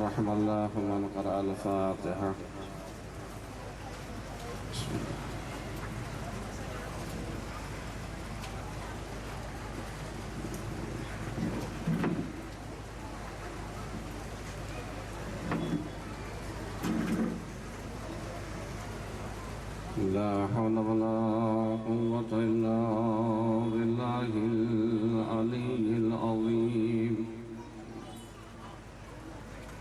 رحم الله من قرأ الفاتحة. لا حول ولا قوة إلا بالله العلي العظيم.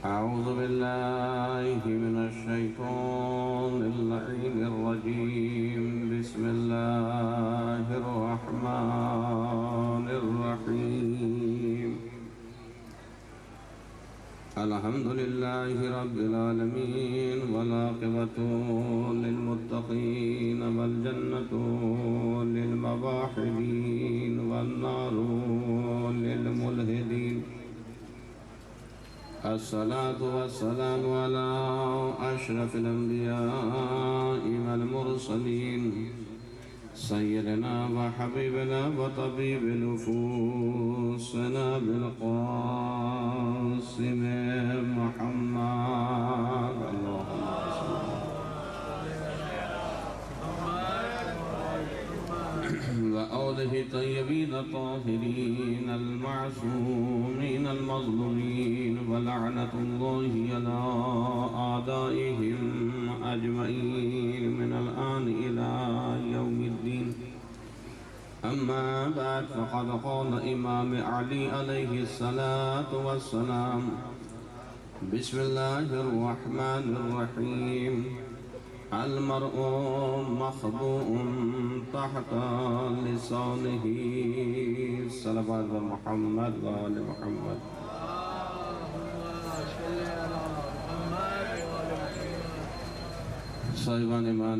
أعوذ بالله من الشيطان اللعين الرجيم. بسم الله الرحمن الرحيم. الحمد لله رب العالمين والعاقبة للمتقين والجنة للموحدين والنار للملحدين. الصلاة والسلام على أشرف الأنبياء والمرسلين سيدنا وحبيبنا وطبيب نفوسنا بالقاسم محمد. اللهم وآله الطيبين الطاهرين المعصومين المظلومين ولعنة الله على أعدائهم أجمعين من الآن إلى يوم الدين. أما بعد فقد قال إمام علي عليه الصلاة والسلام: بسم الله الرحمن الرحيم. المرء مخبوء تحت لسانه. صلوات محمد وآل محمد. صاحبان ایمان،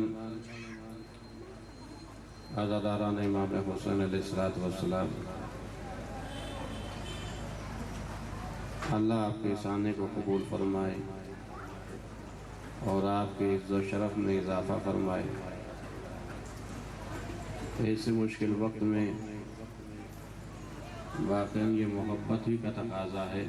عزاداران امام حسین علیہ السلام، اللہ آپ کے اس آنے کو قبول فرمائے اور آپ کے عزت و شرف میں اضافہ فرمائے. ایسے مشکل وقت میں واقعی یہ محبت ہی کا تقاضا ہے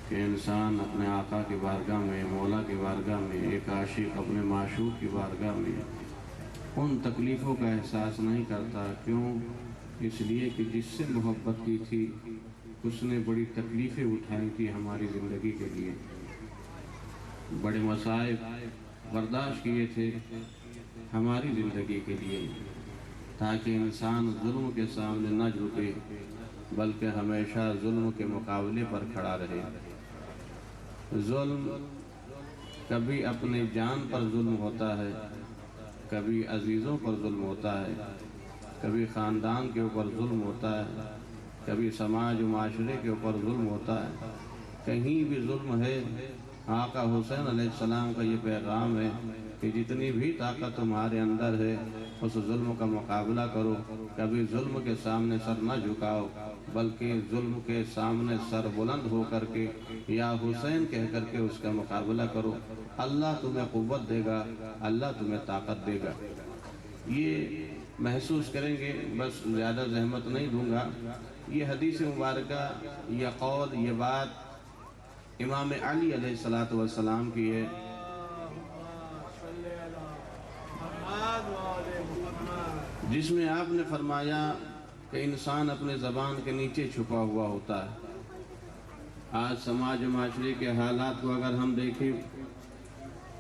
کہ انسان اپنے آقا کی بارگاہ میں، مولا کی بارگاہ میں، ایک عاشق اپنے معشوق کی بارگاہ میں ان تکلیفوں کا احساس نہیں کرتا. کیوں؟ اس لیے کہ جس سے محبت کی تھی اس نے بڑی تکلیفیں اٹھائی تھی ہماری زندگی کے لیے، بڑے مصائب برداشت کیے تھے ہماری زندگی کے لیے، تاکہ انسان ظلم کے سامنے نہ جھکے بلکہ ہمیشہ ظلم کے مقابلے پر کھڑا رہے. ظلم کبھی اپنی جان پر ظلم ہوتا ہے، کبھی عزیزوں پر ظلم ہوتا ہے، کبھی خاندان کے اوپر ظلم ہوتا ہے، کبھی سماج و معاشرے کے اوپر ظلم ہوتا ہے. کہیں بھی ظلم ہے. آقا حسین علیہ السلام کا یہ پیغام ہے کہ جتنی بھی طاقت تمہارے اندر ہے اس ظلم کا مقابلہ کرو. کبھی ظلم کے سامنے سر نہ جھکاؤ بلکہ ظلم کے سامنے سر بلند ہو کر کے یا حسین کہہ کر کے اس کا مقابلہ کرو. اللہ تمہیں قوت دے گا، اللہ تمہیں طاقت دے گا. یہ محسوس کریں گے. بس زیادہ زحمت نہیں دوں گا. یہ حدیث مبارکہ، یہ قول، یہ بات امام علی علیہ السلام کی ہے. جس میں آپ نے فرمایا کہ انسان اپنے زبان کے نیچے چھپا ہوا ہوتا ہے. آج سماج و معاشرے کے حالات کو اگر ہم دیکھیں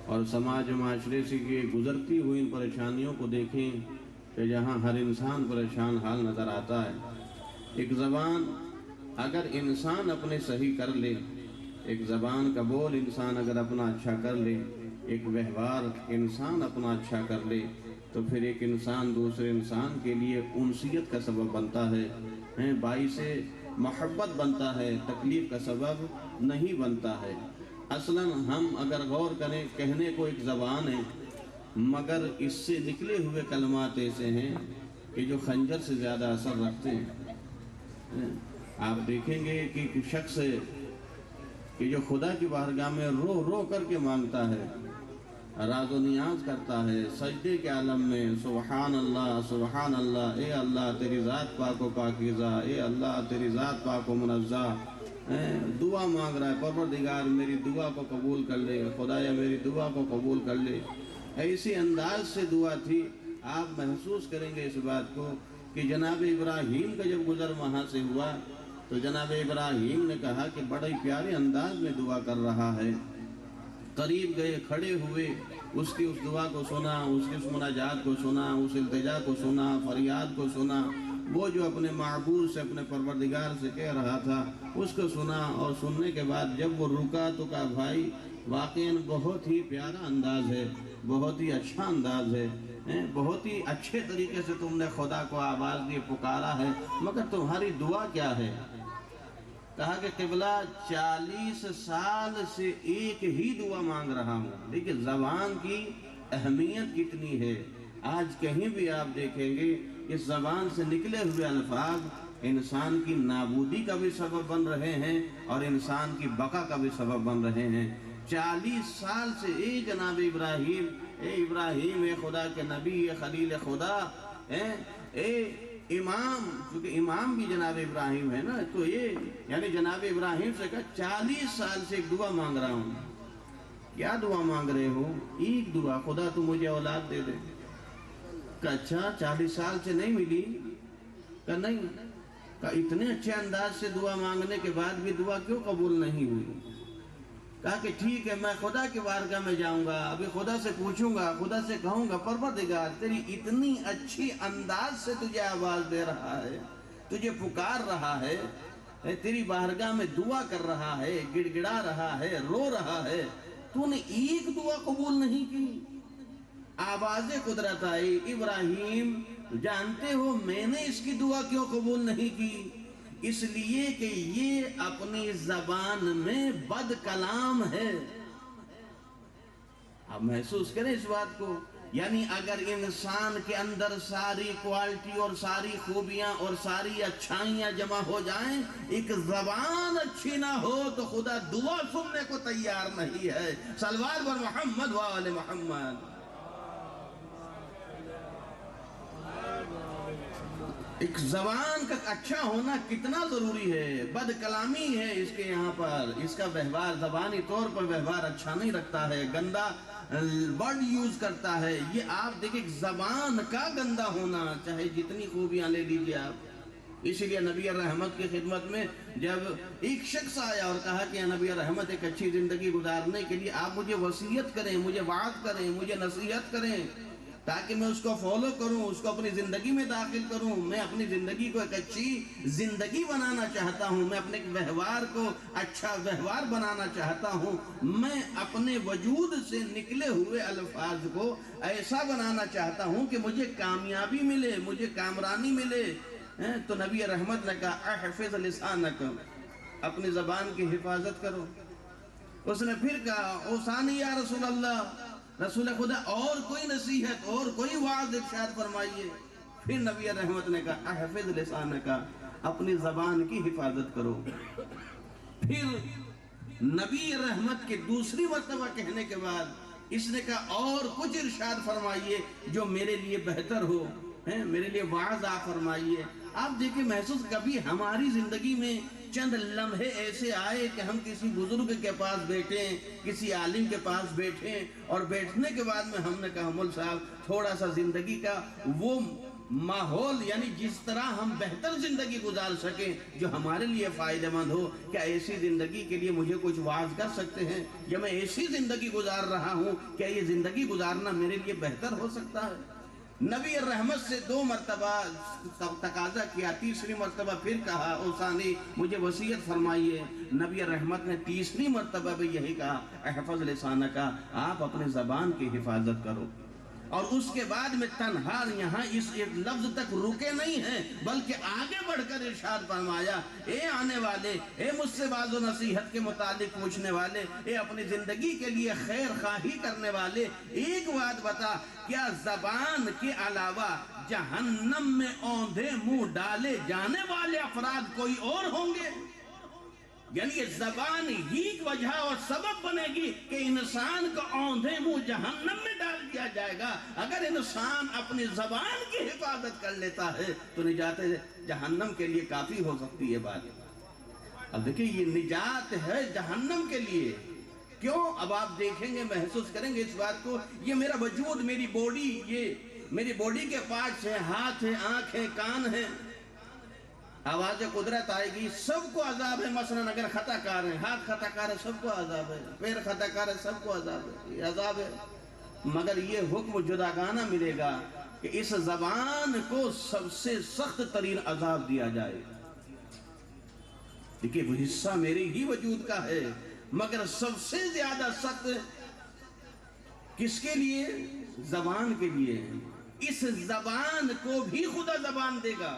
اور سماج و معاشرے سے گزرتی ہوئی ان پریشانیوں کو دیکھیں کہ جہاں ہر انسان پریشان حال نظر آتا ہے. ایک زبان اگر انسان اپنے صحیح کر لے، ایک زبان کا بول انسان اگر اپنا اچھا کر لے، ایک ویوہار انسان اپنا اچھا کر لے تو پھر ایک انسان دوسرے انسان کے لیے انسیت کا سبب بنتا ہے، باعث محبت بنتا ہے، تکلیف کا سبب نہیں بنتا ہے. اصلاً ہم اگر غور کریں، کہنے کو ایک زبان ہے مگر اس سے نکلے ہوئے کلمات ایسے ہیں کہ جو خنجر سے زیادہ اثر رکھتے ہیں. آپ دیکھیں گے کہ ایک شخص کہ جو خدا کی بارگاہ میں رو رو کر کے مانگتا ہے، راز و نیاز کرتا ہے، سجدے کے عالم میں سبحان اللہ، اے اللہ تیری ذات پاک و پاکیزہ، اے اللہ تیری ذات پاک و منزہ، دعا مانگ رہا ہے، پروردگار میری دعا کو قبول کر لے، خدایا میری دعا کو قبول کر لے۔ ایسے انداز سے دعا تھی۔ آپ محسوس کریں گے اس بات کو کہ جناب ابراہیم کا جب گزر وہاں سے ہوا تو جناب ابراہیم نے کہا کہ بڑے پیارے انداز میں دعا کر رہا ہے۔ قریب گئے، کھڑے ہوئے، اس کی اس دعا کو سنا، اس کی اس مناجات کو سنا، اس التجا کو سنا، فریاد کو سنا، وہ جو اپنے معبود سے، اپنے پروردگار سے کہہ رہا تھا اس کو سنا۔ اور سننے کے بعد جب وہ رکا تو کہا بھائی واقعاً بہت ہی پیارا انداز ہے، بہت ہی اچھا انداز ہے، بہت ہی اچھے طریقے سے تم نے خدا کو آواز دی، پکارا ہے، مگر تمہاری دعا کیا ہے؟ کہا کہ قبلہ 40 سال سے ایک ہی دعا مانگ رہا ہوں۔ دیکھیں زبان کی اہمیت کتنی ہے۔ آج کہیں بھی آپ دیکھیں گے اس زبان سے نکلے ہوئے الفاظ انسان کی نابودی کا بھی سبب بن رہے ہیں اور انسان کی بقا کا بھی سبب بن رہے ہیں۔ 40 سال سے اے جناب ابراہیم، اے ابراہیم، اے خدا کے نبی، اے خلیل خدا، اے امام، کیونکہ امام بھی جناب ابراہیم ہے نا، تو یہ یعنی جناب ابراہیم سے کہا 40 سال سے ایک دعا مانگ رہا ہوں۔ کیا دعا مانگ رہے ہو؟ ایک دعا، خدا تو مجھے اولاد دے دے۔ کہا اچھا 40 سال سے نہیں ملی؟ کہا نہیں۔ کہا اتنے اچھے انداز سے دعا مانگنے کے بعد بھی دعا کیوں قبول نہیں ہوئی؟ کہا کہ ٹھیک ہے، میں خدا کی بارگاہ میں جاؤں گا، ابھی خدا سے پوچھوں گا، خدا سے کہوں گا پروردگار تیری اتنی اچھی انداز سے تجھے آواز دے رہا ہے، تجھے پکار رہا ہے، تیری بارگاہ میں دعا کر رہا ہے، گڑ گڑا رہا ہے، رو رہا ہے، تو نے ایک دعا قبول نہیں کی؟ آواز قدرت آئی، ابراہیم جانتے ہو میں نے اس کی دعا کیوں قبول نہیں کی؟ اس لیے کہ یہ اپنی زبان میں بد کلام ہے۔ آپ محسوس کریں اس بات کو، یعنی اگر انسان کے اندر ساری کوالٹی اور ساری خوبیاں اور ساری اچھائیاں جمع ہو جائیں، ایک زبان اچھی نہ ہو تو خدا دعا سننے کو تیار نہیں ہے۔ صلوات بر محمد و آل محمد۔ ایک زبان کا اچھا ہونا کتنا ضروری ہے۔ بد کلامی ہے اس کے یہاں پر، اس کا ویوہار زبانی طور پر ویوہار اچھا نہیں رکھتا ہے، گندا ورڈ یوز کرتا ہے۔ یہ آپ دیکھیں زبان کا گندا ہونا، چاہے جتنی خوبیاں لے لیجئے آپ۔ اسی لیے نبی رحمت کی خدمت میں جب ایک شخص آیا اور کہا کہ نبی رحمت ایک اچھی زندگی گزارنے کے لیے آپ مجھے وصیت کریں، مجھے وعظ کریں، مجھے نصیحت کریں تاکہ میں اس کو فالو کروں، اس کو اپنی زندگی میں داخل کروں۔ میں اپنی زندگی کو ایک اچھی زندگی بنانا چاہتا ہوں، میں اپنے ویوہار کو اچھا ویوہار بنانا چاہتا ہوں، میں اپنے وجود سے نکلے ہوئے الفاظ کو ایسا بنانا چاہتا ہوں کہ مجھے کامیابی ملے، مجھے کامرانی ملے۔ تو نبی رحمت نے کہا احفظ لسانک، اپنی زبان کی حفاظت کرو۔ اس نے پھر کہا اوصانی یا رسول اللہ، رسول خدا اور کوئی نصیحت اور کوئی وعظ ارشاد فرمائیے۔ پھر نبی رحمت نے کہا احفظ لسانک، اپنی زبان کی حفاظت کرو۔ پھر نبی رحمت کے دوسری مرتبہ کہنے کے بعد اس نے کہا اور کچھ ارشاد فرمائیے جو میرے لیے بہتر ہو، میرے لیے وعظ آپ فرمائیے۔ آپ دیکھیں محسوس کبھی ہماری زندگی میں چند لمحے ایسے آئے کہ ہم کسی بزرگ کے پاس بیٹھیں، کسی عالم کے پاس بیٹھیں اور بیٹھنے کے بعد میں ہم نے کہا مول صاحب تھوڑا سا زندگی کا وہ ماحول، یعنی جس طرح ہم بہتر زندگی گزار سکیں جو ہمارے لیے فائدہ مند ہو، کیا ایسی زندگی کے لیے مجھے کچھ وعظ کر سکتے ہیں؟ یا میں ایسی زندگی گزار رہا ہوں، کیا یہ زندگی گزارنا میرے لیے بہتر ہو سکتا ہے؟ نبی رحمت سے 2 مرتبہ تقاضا کیا، تیسری مرتبہ پھر کہا اوصانی مجھے وصیت فرمائیے۔ نبی رحمت نے تیسری مرتبہ بھی یہی کہا احفظ لسانک، آپ اپنے زبان کی حفاظت کرو۔ اور اس کے بعد میں تنہا یہاں اس ایک لفظ تک رکے نہیں ہیں بلکہ آگے بڑھ کر ارشاد فرمایا اے آنے والے، اے مجھ سے باز و نصیحت کے متعلق پوچھنے والے، اے اپنی زندگی کے لیے خیر خواہی کرنے والے، ایک بات بتا، کیا زبان کے علاوہ جہنم میں اوندھے منہ ڈالے جانے والے افراد کوئی اور ہوں گے؟ یعنی یہ زبان ہی وجہ اور سبب بنے گی کہ انسان کو اوندھے منہ جہنم میں ڈال دیا جائے گا۔ اگر انسان اپنی زبان کی حفاظت کر لیتا ہے تو نجات جہنم کے لیے کافی ہو سکتی ہے بات۔ اب دیکھیں یہ نجات ہے جہنم کے لیے. کیوں؟ اب آپ دیکھیں گے، محسوس کریں گے اس بات کو. یہ میرا وجود، میری باڈی، یہ میری باڈی کے پارٹس ہیں، ہاتھ ہیں، آنکھ ہیں، کان ہیں. آواز قدرت آئے گی، سب کو عذاب ہے. مثلا اگر خطا کار ہیں، ہاتھ خطا کار ہے، سب کو عذاب ہے. پیر خطا کار ہے، سب کو عذاب ہے. یہ عذاب ہے. مگر یہ حکم جداگانہ ملے گا کہ اس زبان کو سب سے سخت ترین عذاب دیا جائے. دیکھیں وہ حصہ میرے ہی وجود کا ہے، مگر سب سے زیادہ سخت کس کے لیے؟ زبان کے لیے. اس زبان کو بھی خدا زبان دے گا.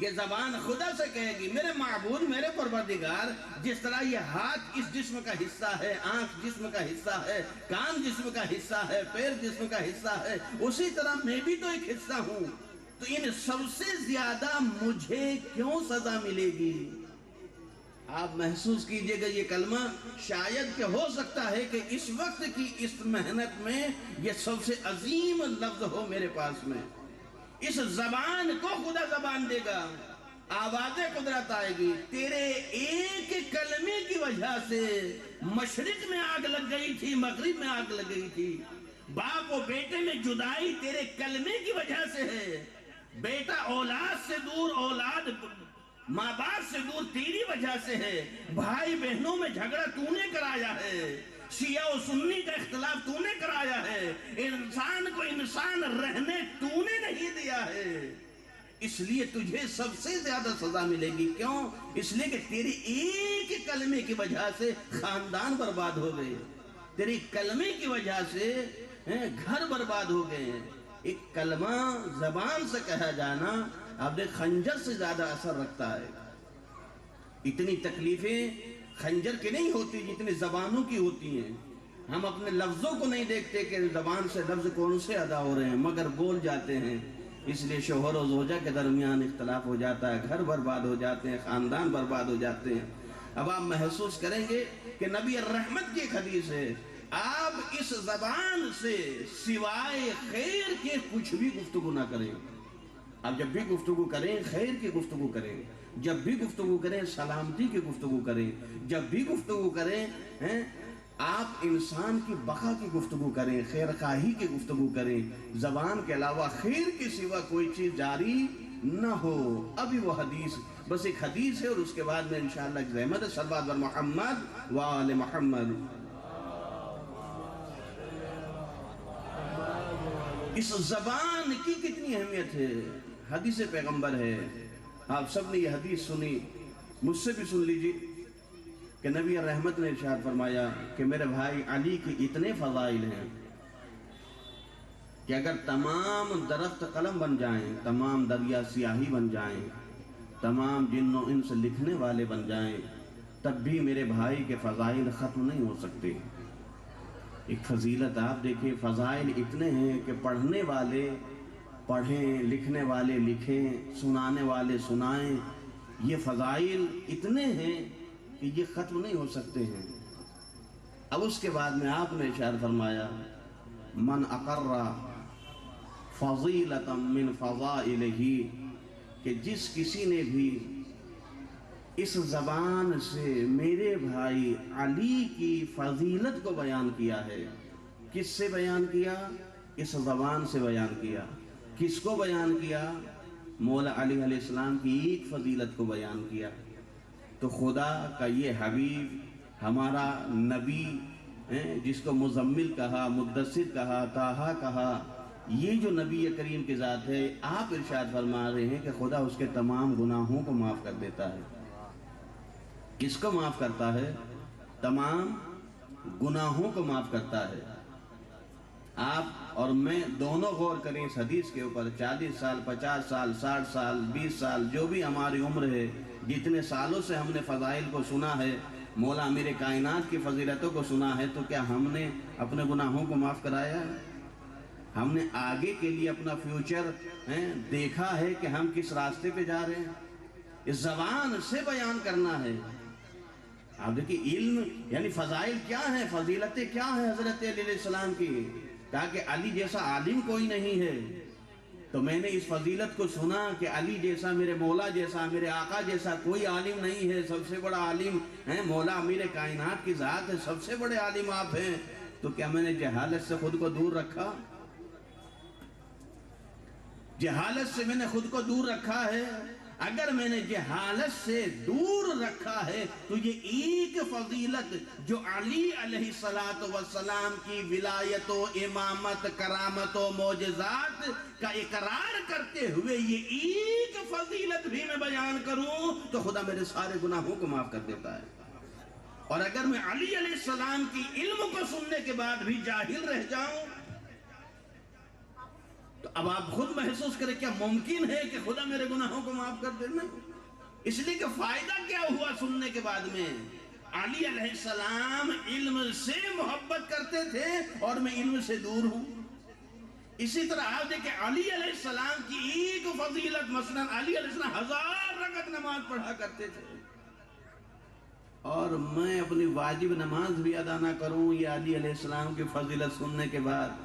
یہ زبان خدا سے کہے گی میرے معبود، میرے پروردگار، جس طرح یہ ہاتھ اس جسم کا حصہ ہے، آنکھ جسم کا حصہ ہے، کان جسم کا حصہ ہے، پیر جسم کا حصہ ہے، اسی طرح میں بھی تو ایک حصہ ہوں. تو ان سب سے زیادہ مجھے کیوں سزا ملے گی؟ آپ محسوس کیجئے گا یہ کلمہ. شاید کہ ہو سکتا ہے کہ اس وقت کی اس محنت میں یہ سب سے عظیم لفظ ہو میرے پاس میں. اس زبان کو خدا زبان دے گا. آواز قدرت آئے گی. تیرے ایک کلمے کی وجہ سے مشرق میں آگ لگ گئی تھی، مغرب میں آگ لگ گئی تھی. باپ و بیٹے میں جدائی تیرے کلمے کی وجہ سے ہے. بیٹا اولاد سے دور، اولاد ماں باپ سے دور تیری وجہ سے ہے. بھائی بہنوں میں جھگڑا تو نے کرایا ہے. شیعہ و سنی کا اختلاف تو نے کرایا ہے. انسان کو انسان رہنے تو نے نہیں دیا ہے. اس لیے تجھے سب سے زیادہ سزا ملے گی. کیوں؟ اس لیے کہ تیری ایک کلمے کی وجہ سے خاندان برباد ہو گئے. تیری کلمے کی وجہ سے گھر برباد ہو گئے. ایک کلمہ زبان سے کہا جانا آپ دیکھ خنجر سے زیادہ اثر رکھتا ہے. اتنی تکلیفیں خنجر کی نہیں ہوتی جتنی زبانوں کی ہوتی ہیں. ہم اپنے لفظوں کو نہیں دیکھتے کہ زبان سے لفظ کون سے ادا ہو رہے ہیں، مگر بول جاتے ہیں. اس لیے شوہر و زوجہ کے درمیان اختلاف ہو جاتا ہے، گھر برباد ہو جاتے ہیں، خاندان برباد ہو جاتے ہیں. اب آپ محسوس کریں گے کہ نبی الرحمت کی ایک حدیث ہے، آپ اس زبان سے سوائے خیر کے کچھ بھی گفتگو نہ کریں. آپ جب بھی گفتگو کریں خیر کی گفتگو کریں. جب بھی گفتگو کریں سلامتی کی گفتگو کریں. جب بھی گفتگو کریں آپ انسان کی بقا کی گفتگو کریں، خیر خواہی کی گفتگو کریں. زبان کے علاوہ خیر کے سوا کوئی چیز جاری نہ ہو. ابھی وہ حدیث بس ایک حدیث ہے اور اس کے بعد میں انشاءاللہ ایک رحمت ہے. صلوات بر محمد وآل محمد. اس زبان کی کتنی اہمیت ہے. حدیث پیغمبر ہے، آپ سب نے یہ حدیث سنی، مجھ سے بھی سن لیجیے کہ نبی رحمت نے ارشاد فرمایا کہ میرے بھائی علی کے اتنے فضائل ہیں کہ اگر تمام درخت قلم بن جائیں، تمام دریا سیاہی بن جائیں، تمام جن و انس لکھنے والے بن جائیں، تب بھی میرے بھائی کے فضائل ختم نہیں ہو سکتے. ایک فضیلت آپ دیکھیں، فضائل اتنے ہیں کہ پڑھنے والے پڑھیں، لکھنے والے لکھیں، سنانے والے سنائیں. یہ فضائل اتنے ہیں کہ یہ ختم نہیں ہو سکتے ہیں. اب اس کے بعد میں آپ نے ارشاد فرمایا من اقر فضیلۃ من فضائلہ، کہ جس کسی نے بھی اس زبان سے میرے بھائی علی کی فضیلت کو بیان کیا ہے. کس سے بیان کیا؟ اس زبان سے بیان کیا. کس کو بیان کیا؟ مولا علی علیہ السلام کی ایک فضیلت کو بیان کیا. تو خدا کا یہ حبیب، ہمارا نبی، جس کو مزمل کہا، مدثر کہا، طٰہٰ کہا، یہ جو نبی کریم کی ذات ہے، آپ ارشاد فرما رہے ہیں کہ خدا اس کے تمام گناہوں کو معاف کر دیتا ہے. کس کو معاف کرتا ہے؟ تمام گناہوں کو معاف کرتا ہے. آپ اور میں دونوں غور کریں اس حدیث کے اوپر. 40 سال، 50 سال، 60 سال، 20 سال، جو بھی ہماری عمر ہے، جتنے سالوں سے ہم نے فضائل کو سنا ہے، مولا امیر کائنات کی فضیلتوں کو سنا ہے، تو کیا ہم نے اپنے گناہوں کو معاف کرایا ہے؟ ہم نے آگے کے لیے اپنا فیوچر دیکھا ہے کہ ہم کس راستے پہ جا رہے ہیں؟ اس زبان سے بیان کرنا ہے. آپ دیکھیں علم یعنی فضائل کیا ہیں، فضیلتیں کیا ہیں حضرت علی علیہ السلام کی. کہا کہ علی جیسا عالم کوئی نہیں ہے، تو میں نے اس فضیلت کو سنا کہ علی جیسا، میرے مولا جیسا، میرے آقا جیسا کوئی عالم نہیں ہے، سب سے بڑا عالم ہے مولا امیر کائنات کی ذات ہے، سب سے بڑے عالم آپ ہیں، تو کیا میں نے جہالت سے خود کو دور رکھا؟ جہالت سے میں نے خود کو دور رکھا ہے؟ اگر میں نے جہالت سے دور رکھا ہے تو یہ ایک فضیلت جو علی علیہ السلام کی ولایت و امامت، کرامت و معجزات کا اقرار کرتے ہوئے یہ ایک فضیلت بھی میں بیان کروں تو خدا میرے سارے گناہوں کو معاف کر دیتا ہے۔ اور اگر میں علی علیہ السلام کی علم کو سننے کے بعد بھی جاہل رہ جاؤں تو اب آپ خود محسوس کریں کیا ممکن ہے کہ خدا میرے گناہوں کو معاف کر دے؟ نہیں۔ اس لیے کہ فائدہ کیا ہوا سننے کے بعد میں؟ علی علیہ السلام علم سے محبت کرتے تھے اور میں علم سے دور ہوں۔ اسی طرح آپ دیکھیں علی علیہ السلام کی ایک فضیلت، مثلا علی علیہ السلام 1000 رکعت نماز پڑھا کرتے تھے اور میں اپنی واجب نماز بھی ادا نہ کروں، یہ علی علیہ السلام کی فضیلت سننے کے بعد۔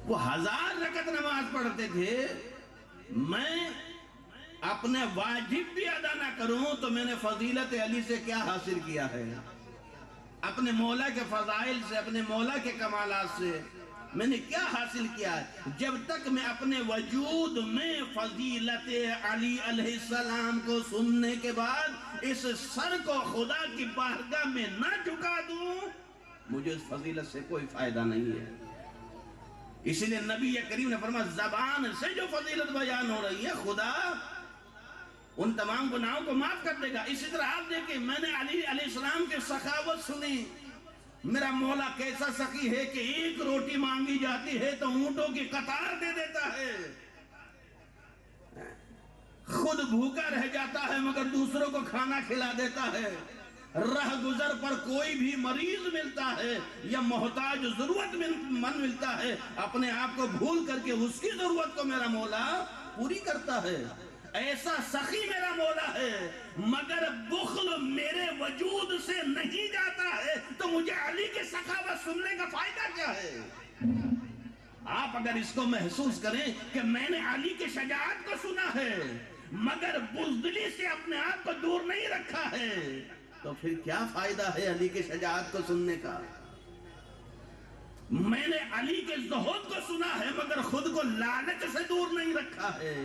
وہ 1000 رکعت نماز پڑھتے تھے، میں اپنے واجب بھی ادا نہ کروں تو میں نے فضیلت علی سے کیا حاصل کیا ہے؟ اپنے مولا کے فضائل سے، اپنے مولا کے کمالات سے میں نے کیا حاصل کیا ہے؟ جب تک میں اپنے وجود میں فضیلت علی علیہ السلام کو سننے کے بعد اس سر کو خدا کی بارگاہ میں نہ جھکا دوں، مجھے اس فضیلت سے کوئی فائدہ نہیں ہے۔ اسی لیے نبی کریم نے فرمایا زبان سے جو فضیلت بیان ہو رہی ہے خدا ان تمام گناہوں کو معاف کر دے گا۔ اسی طرح آپ دیکھیں میں نے علی علیہ السلام کے سخاوت سنی، میرا مولا کیسا سخی ہے کہ ایک روٹی مانگی جاتی ہے تو اونٹوں کی قطار دے دیتا ہے، خود بھوکا رہ جاتا ہے مگر دوسروں کو کھانا کھلا دیتا ہے، راہ گزر پر کوئی بھی مریض ملتا ہے یا محتاج ضرورت مند ملتا ہے، اپنے آپ کو بھول کر کے اس کی ضرورت کو میرا مولا پوری کرتا ہے۔ ایسا سخی میرا مولا ہے، مگر بخل میرے وجود سے نہیں جاتا ہے تو مجھے علی کے سخاوت سننے کا فائدہ کیا ہے؟ آپ اگر اس کو محسوس کریں کہ میں نے علی کے شجاعت کو سنا ہے مگر بزدلی سے اپنے آپ کو دور نہیں رکھا ہے تو پھر کیا فائدہ ہے علی کے شجاعت کو سننے کا؟ میں نے علی کے زہد کو سنا ہے مگر خود کو لالچ سے دور نہیں رکھا ہے،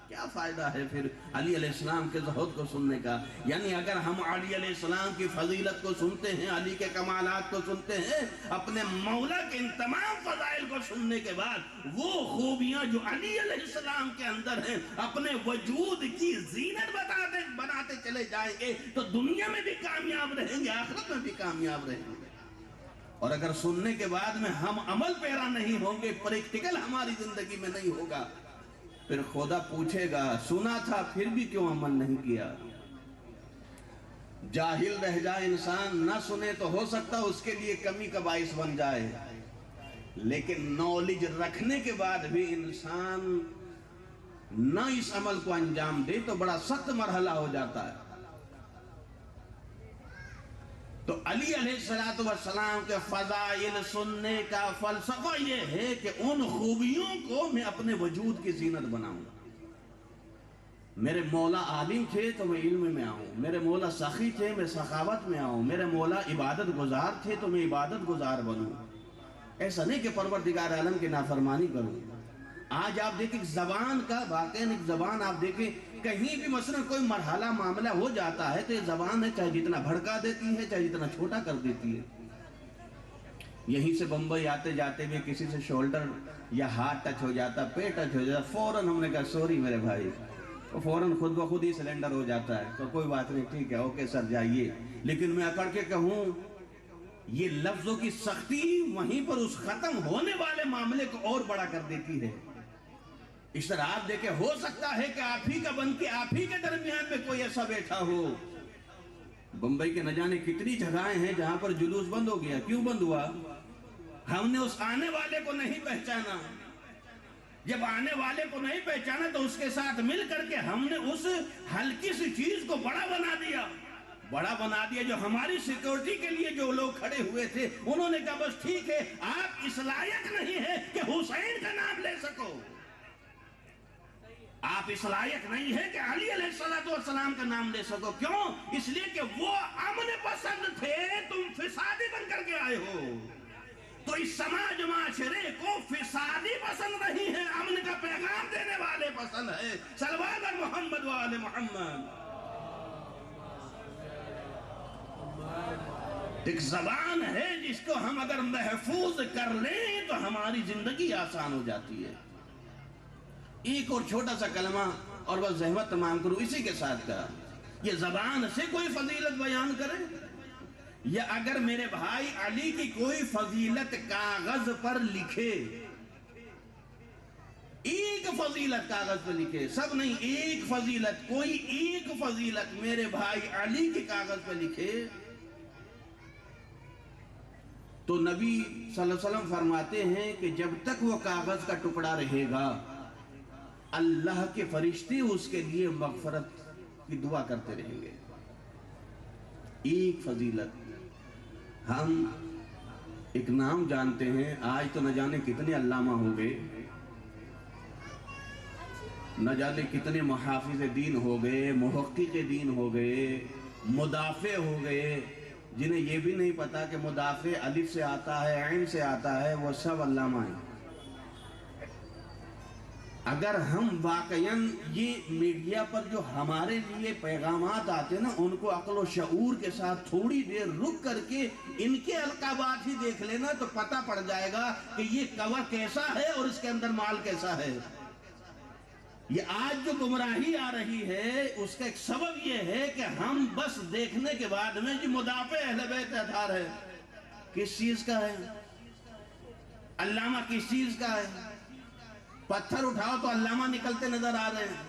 کیا فائدہ ہے پھر علی علیہ السلام کے زہد کو سننے کا؟ یعنی اگر ہم علی علیہ السلام کی فضیلت کو سنتے ہیں، علی کے کمالات کو سنتے ہیں، اپنے مولا کے ان تمام فضائل کو سننے کے بعد وہ خوبیاں جو علی علیہ السلام کے اندر ہیں اپنے وجود کی زینت بناتے چلے جائیں گے تو دنیا میں بھی کامیاب رہیں گے، آخرت میں بھی کامیاب رہیں گے۔ اور اگر سننے کے بعد میں ہم عمل پیرا نہیں ہوں گے، پریکٹیکل ہماری زندگی میں نہیں ہوگا، پھر خدا پوچھے گا سنا تھا پھر بھی کیوں عمل نہیں کیا؟ جاہل رہ جائے انسان، نہ سنے تو ہو سکتا اس کے لیے کمی کا باعث بن جائے، لیکن نالج رکھنے کے بعد بھی انسان نہ اس عمل کو انجام دے تو بڑا سخت مرحلہ ہو جاتا ہے۔ تو علی علیہ السلام کے فضائل سننے کا فلسفہ یہ ہے کہ ان خوبیوں کو میں اپنے وجود کی زینت بناؤں۔ میرے مولا عالم تھے تو میں علم میں آؤں، میرے مولا سخی تھے میں سخاوت میں آؤں، میرے مولا عبادت گزار تھے تو میں عبادت گزار بنوں۔ ایسا نہیں کہ پروردگار عالم کی نافرمانی کروں۔ آج آپ دیکھیں زبان کا واقعاً ایک زبان آپ دیکھیں کہیں بھی مثلا کوئی مرحلہ معاملہ ہو جاتا ہے تو یہ زبان ہے چاہے جتنا بھڑکا دیتی ہے چاہے جتنا چھوٹا کر دیتی ہے۔ یہیں سے بمبئی آتے جاتے ہوئے کسی سے شولڈر یا ہاتھ ٹچ ہو جاتا، پیٹ ٹچ ہو جاتا، فوراً ہم نے کہا سوری میرے بھائی، وہ فوراً خود بخود ہی سلنڈر ہو جاتا ہے، تو کوئی بات نہیں، ٹھیک ہے، اوکے سر جائیے۔ لیکن میں اکڑ کے کہوں یہ لفظوں کی سختی وہیں پر اس ختم ہونے والے معاملے کو اور بڑا کر دیتی ہے۔ اس طرح آپ دیکھیں ہو سکتا ہے کہ آپ ہی کا بن کے آپ ہی کے درمیان میں کوئی ایسا بیٹھا ہو۔ بمبئی کے نہ جانے کتنی جگہیں ہیں جہاں پر جلوس بند ہو گیا، کیوں بند ہوا؟ ہم نے اس آنے والے کو نہیں پہچانا۔ جب آنے والے کو نہیں پہچانا تو اس کے ساتھ مل کر کے ہم نے اس ہلکی سی چیز کو بڑا بنا دیا۔ بڑا بنا دیا. جو ہماری سیکورٹی کے لیے جو لوگ کھڑے ہوئے تھے انہوں نے کہا بس ٹھیک ہے آپ اس لائق نہیں ہے کہ حسین کا نام لے سکو, آپ اس لائق نہیں ہے کہ علی علیہ السلام کا نام لے سکو. کیوں؟ اس لیے کہ وہ امن پسند تھے, تم فسادی بن کر کے آئے ہو. تو اس سماج معاشرے کو فسادی پسند نہیں ہے, امن کا پیغام دینے والے پسند ہے. صلوات علی محمد و آل محمد. ایک زبان ہے جس کو ہم اگر محفوظ کر لیں تو ہماری زندگی آسان ہو جاتی ہے. ایک اور چھوٹا سا کلمہ اور بس زحمت تمام کروں اسی کے ساتھ کا. یہ زبان سے کوئی فضیلت بیان کرے, یا اگر میرے بھائی علی کی کوئی فضیلت کاغذ پر لکھے, ایک فضیلت کاغذ پر لکھے, سب نہیں, ایک فضیلت, کوئی ایک فضیلت میرے بھائی علی کی کاغذ پر لکھے, تو نبی صلی اللہ علیہ وسلم فرماتے ہیں کہ جب تک وہ کاغذ کا ٹکڑا رہے گا اللہ کے فرشتے اس کے لیے مغفرت کی دعا کرتے رہیں گے. ایک فضیلت. ہم ایک نام جانتے ہیں, آج تو نہ جانے کتنے علامہ ہو گئے, نہ جانے کتنے محافظ دین ہو گئے, محقق دین ہو گئے, مدافع ہو گئے, جنہیں یہ بھی نہیں پتا کہ مدافع الف سے آتا ہے, عین سے آتا ہے, وہ سب علامہ ہیں. اگر ہم واقعاً یہ میڈیا پر جو ہمارے لیے پیغامات آتے ہیں نا ان کو عقل و شعور کے ساتھ تھوڑی دیر رک کر کے ان کے القابات ہی دیکھ لینا تو پتہ پڑ جائے گا کہ یہ کور کیسا ہے اور اس کے اندر مال کیسا ہے. یہ آج جو گمراہی آ رہی ہے اس کا ایک سبب یہ ہے کہ ہم بس دیکھنے کے بعد میں جو مدافع اہل بیت اطہار ہے, کس چیز کا ہے, علامہ کس چیز کا ہے, پتھر اٹھاؤ تو علامہ نکلتے نظر آ رہے ہیں.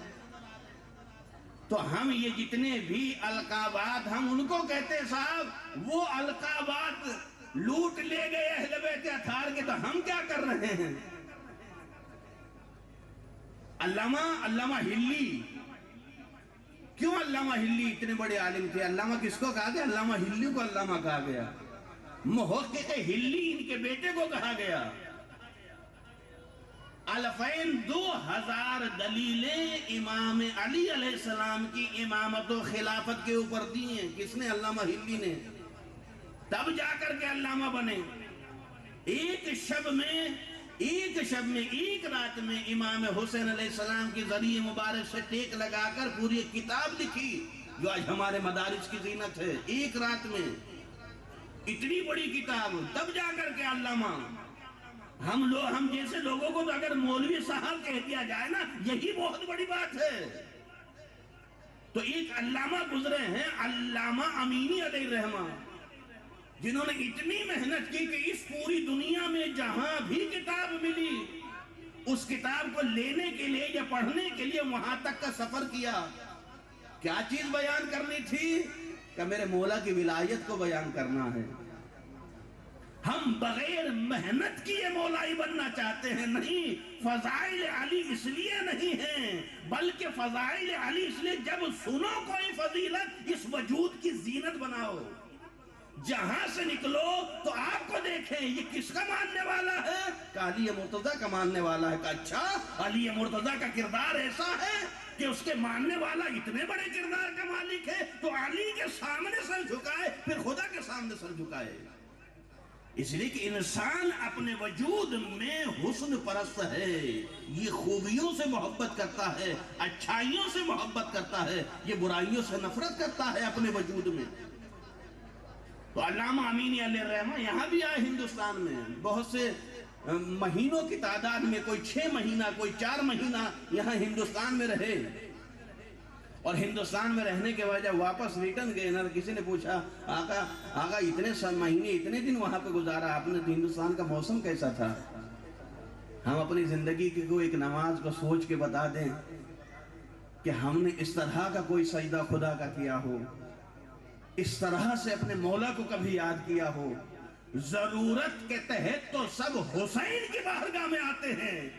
تو ہم یہ جتنے بھی القابات ہم ان کو کہتے ہیں صاحب وہ القابات لوٹ لے گئے اہل بیت اطہار کے, تو ہم کیا کر رہے ہیں. علامہ ہلی, کیوں علامہ ہلی اتنے بڑے عالم تھے, علامہ کس کو کہا گیا, علامہ ہلی کو علامہ کہا گیا. محقق ہلی ان کے بیٹے کو کہا گیا. الفین 2000 دلیلیں امام علی علیہ السلام کی امامت و خلافت کے اوپر دی ہیں. کس نے؟ علامہ ہلی نے. تب جا کر کے علامہ بنے. ایک شب میں ایک رات میں امام حسین علیہ السلام کی ذریعہ مبارک سے ٹیک لگا کر پوری ایک کتاب لکھی جو آج ہمارے مدارس کی زینت ہے. ایک رات میں اتنی بڑی کتاب. تب جا کر کے علامہ. ہم جیسے لوگوں کو تو اگر مولوی صاحب کہہ دیا جائے نا یہی بہت بڑی بات ہے. تو ایک علامہ گزرے ہیں, علامہ امینی علیہ الرحمہ, جنہوں نے اتنی محنت کی کہ اس پوری دنیا میں جہاں بھی کتاب ملی اس کتاب کو لینے کے لیے یا پڑھنے کے لیے وہاں تک کا سفر کیا. کیا چیز بیان کرنی تھی؟ کہ میرے مولا کی ولایت کو بیان کرنا ہے. ہم بغیر محنت کی یہ مولائی بننا چاہتے ہیں. نہیں, فضائل علی اس لیے نہیں ہیں بلکہ فضائل علی اس لیے جب سنو کوئی فضیلت اس وجود کی زینت بناؤ. جہاں سے نکلو تو آپ کو دیکھیں یہ کس کا ماننے والا ہے, کہ علی مرتضیٰ کا ماننے والا ہے. کہ اچھا علی مرتضیٰ کا کردار ایسا ہے کہ اس کے ماننے والا اتنے بڑے کردار کا مالک ہے تو علی کے سامنے سر جھکائے پھر خدا کے سامنے سر جھکائے. اس لیے کہ انسان اپنے وجود میں حسن پرست ہے, یہ خوبیوں سے محبت کرتا ہے, اچھائیوں سے محبت کرتا ہے, یہ برائیوں سے نفرت کرتا ہے اپنے وجود میں. تو علامہ امینی علیہ الرحمہ یہاں بھی آئے ہندوستان میں, بہت سے مہینوں کی تعداد میں, کوئی 6 مہینہ کوئی 4 مہینہ یہاں ہندوستان میں رہے. اور ہندوستان میں رہنے کے بعد جب واپس ریٹرن گئے نا, کسی نے پوچھا آقا اتنے مہینے اتنے دن وہاں پہ گزارا آپ نے, ہندوستان کا موسم کیسا تھا؟ ہم اپنی زندگی کی کوئی ایک نماز کو سوچ کے بتا دیں کہ ہم نے اس طرح کا کوئی سجدہ خدا کا کیا ہو, اس طرح سے اپنے مولا کو کبھی یاد کیا ہو. ضرورت کے تحت تو سب حسین کی بارگاہ میں آتے ہیں,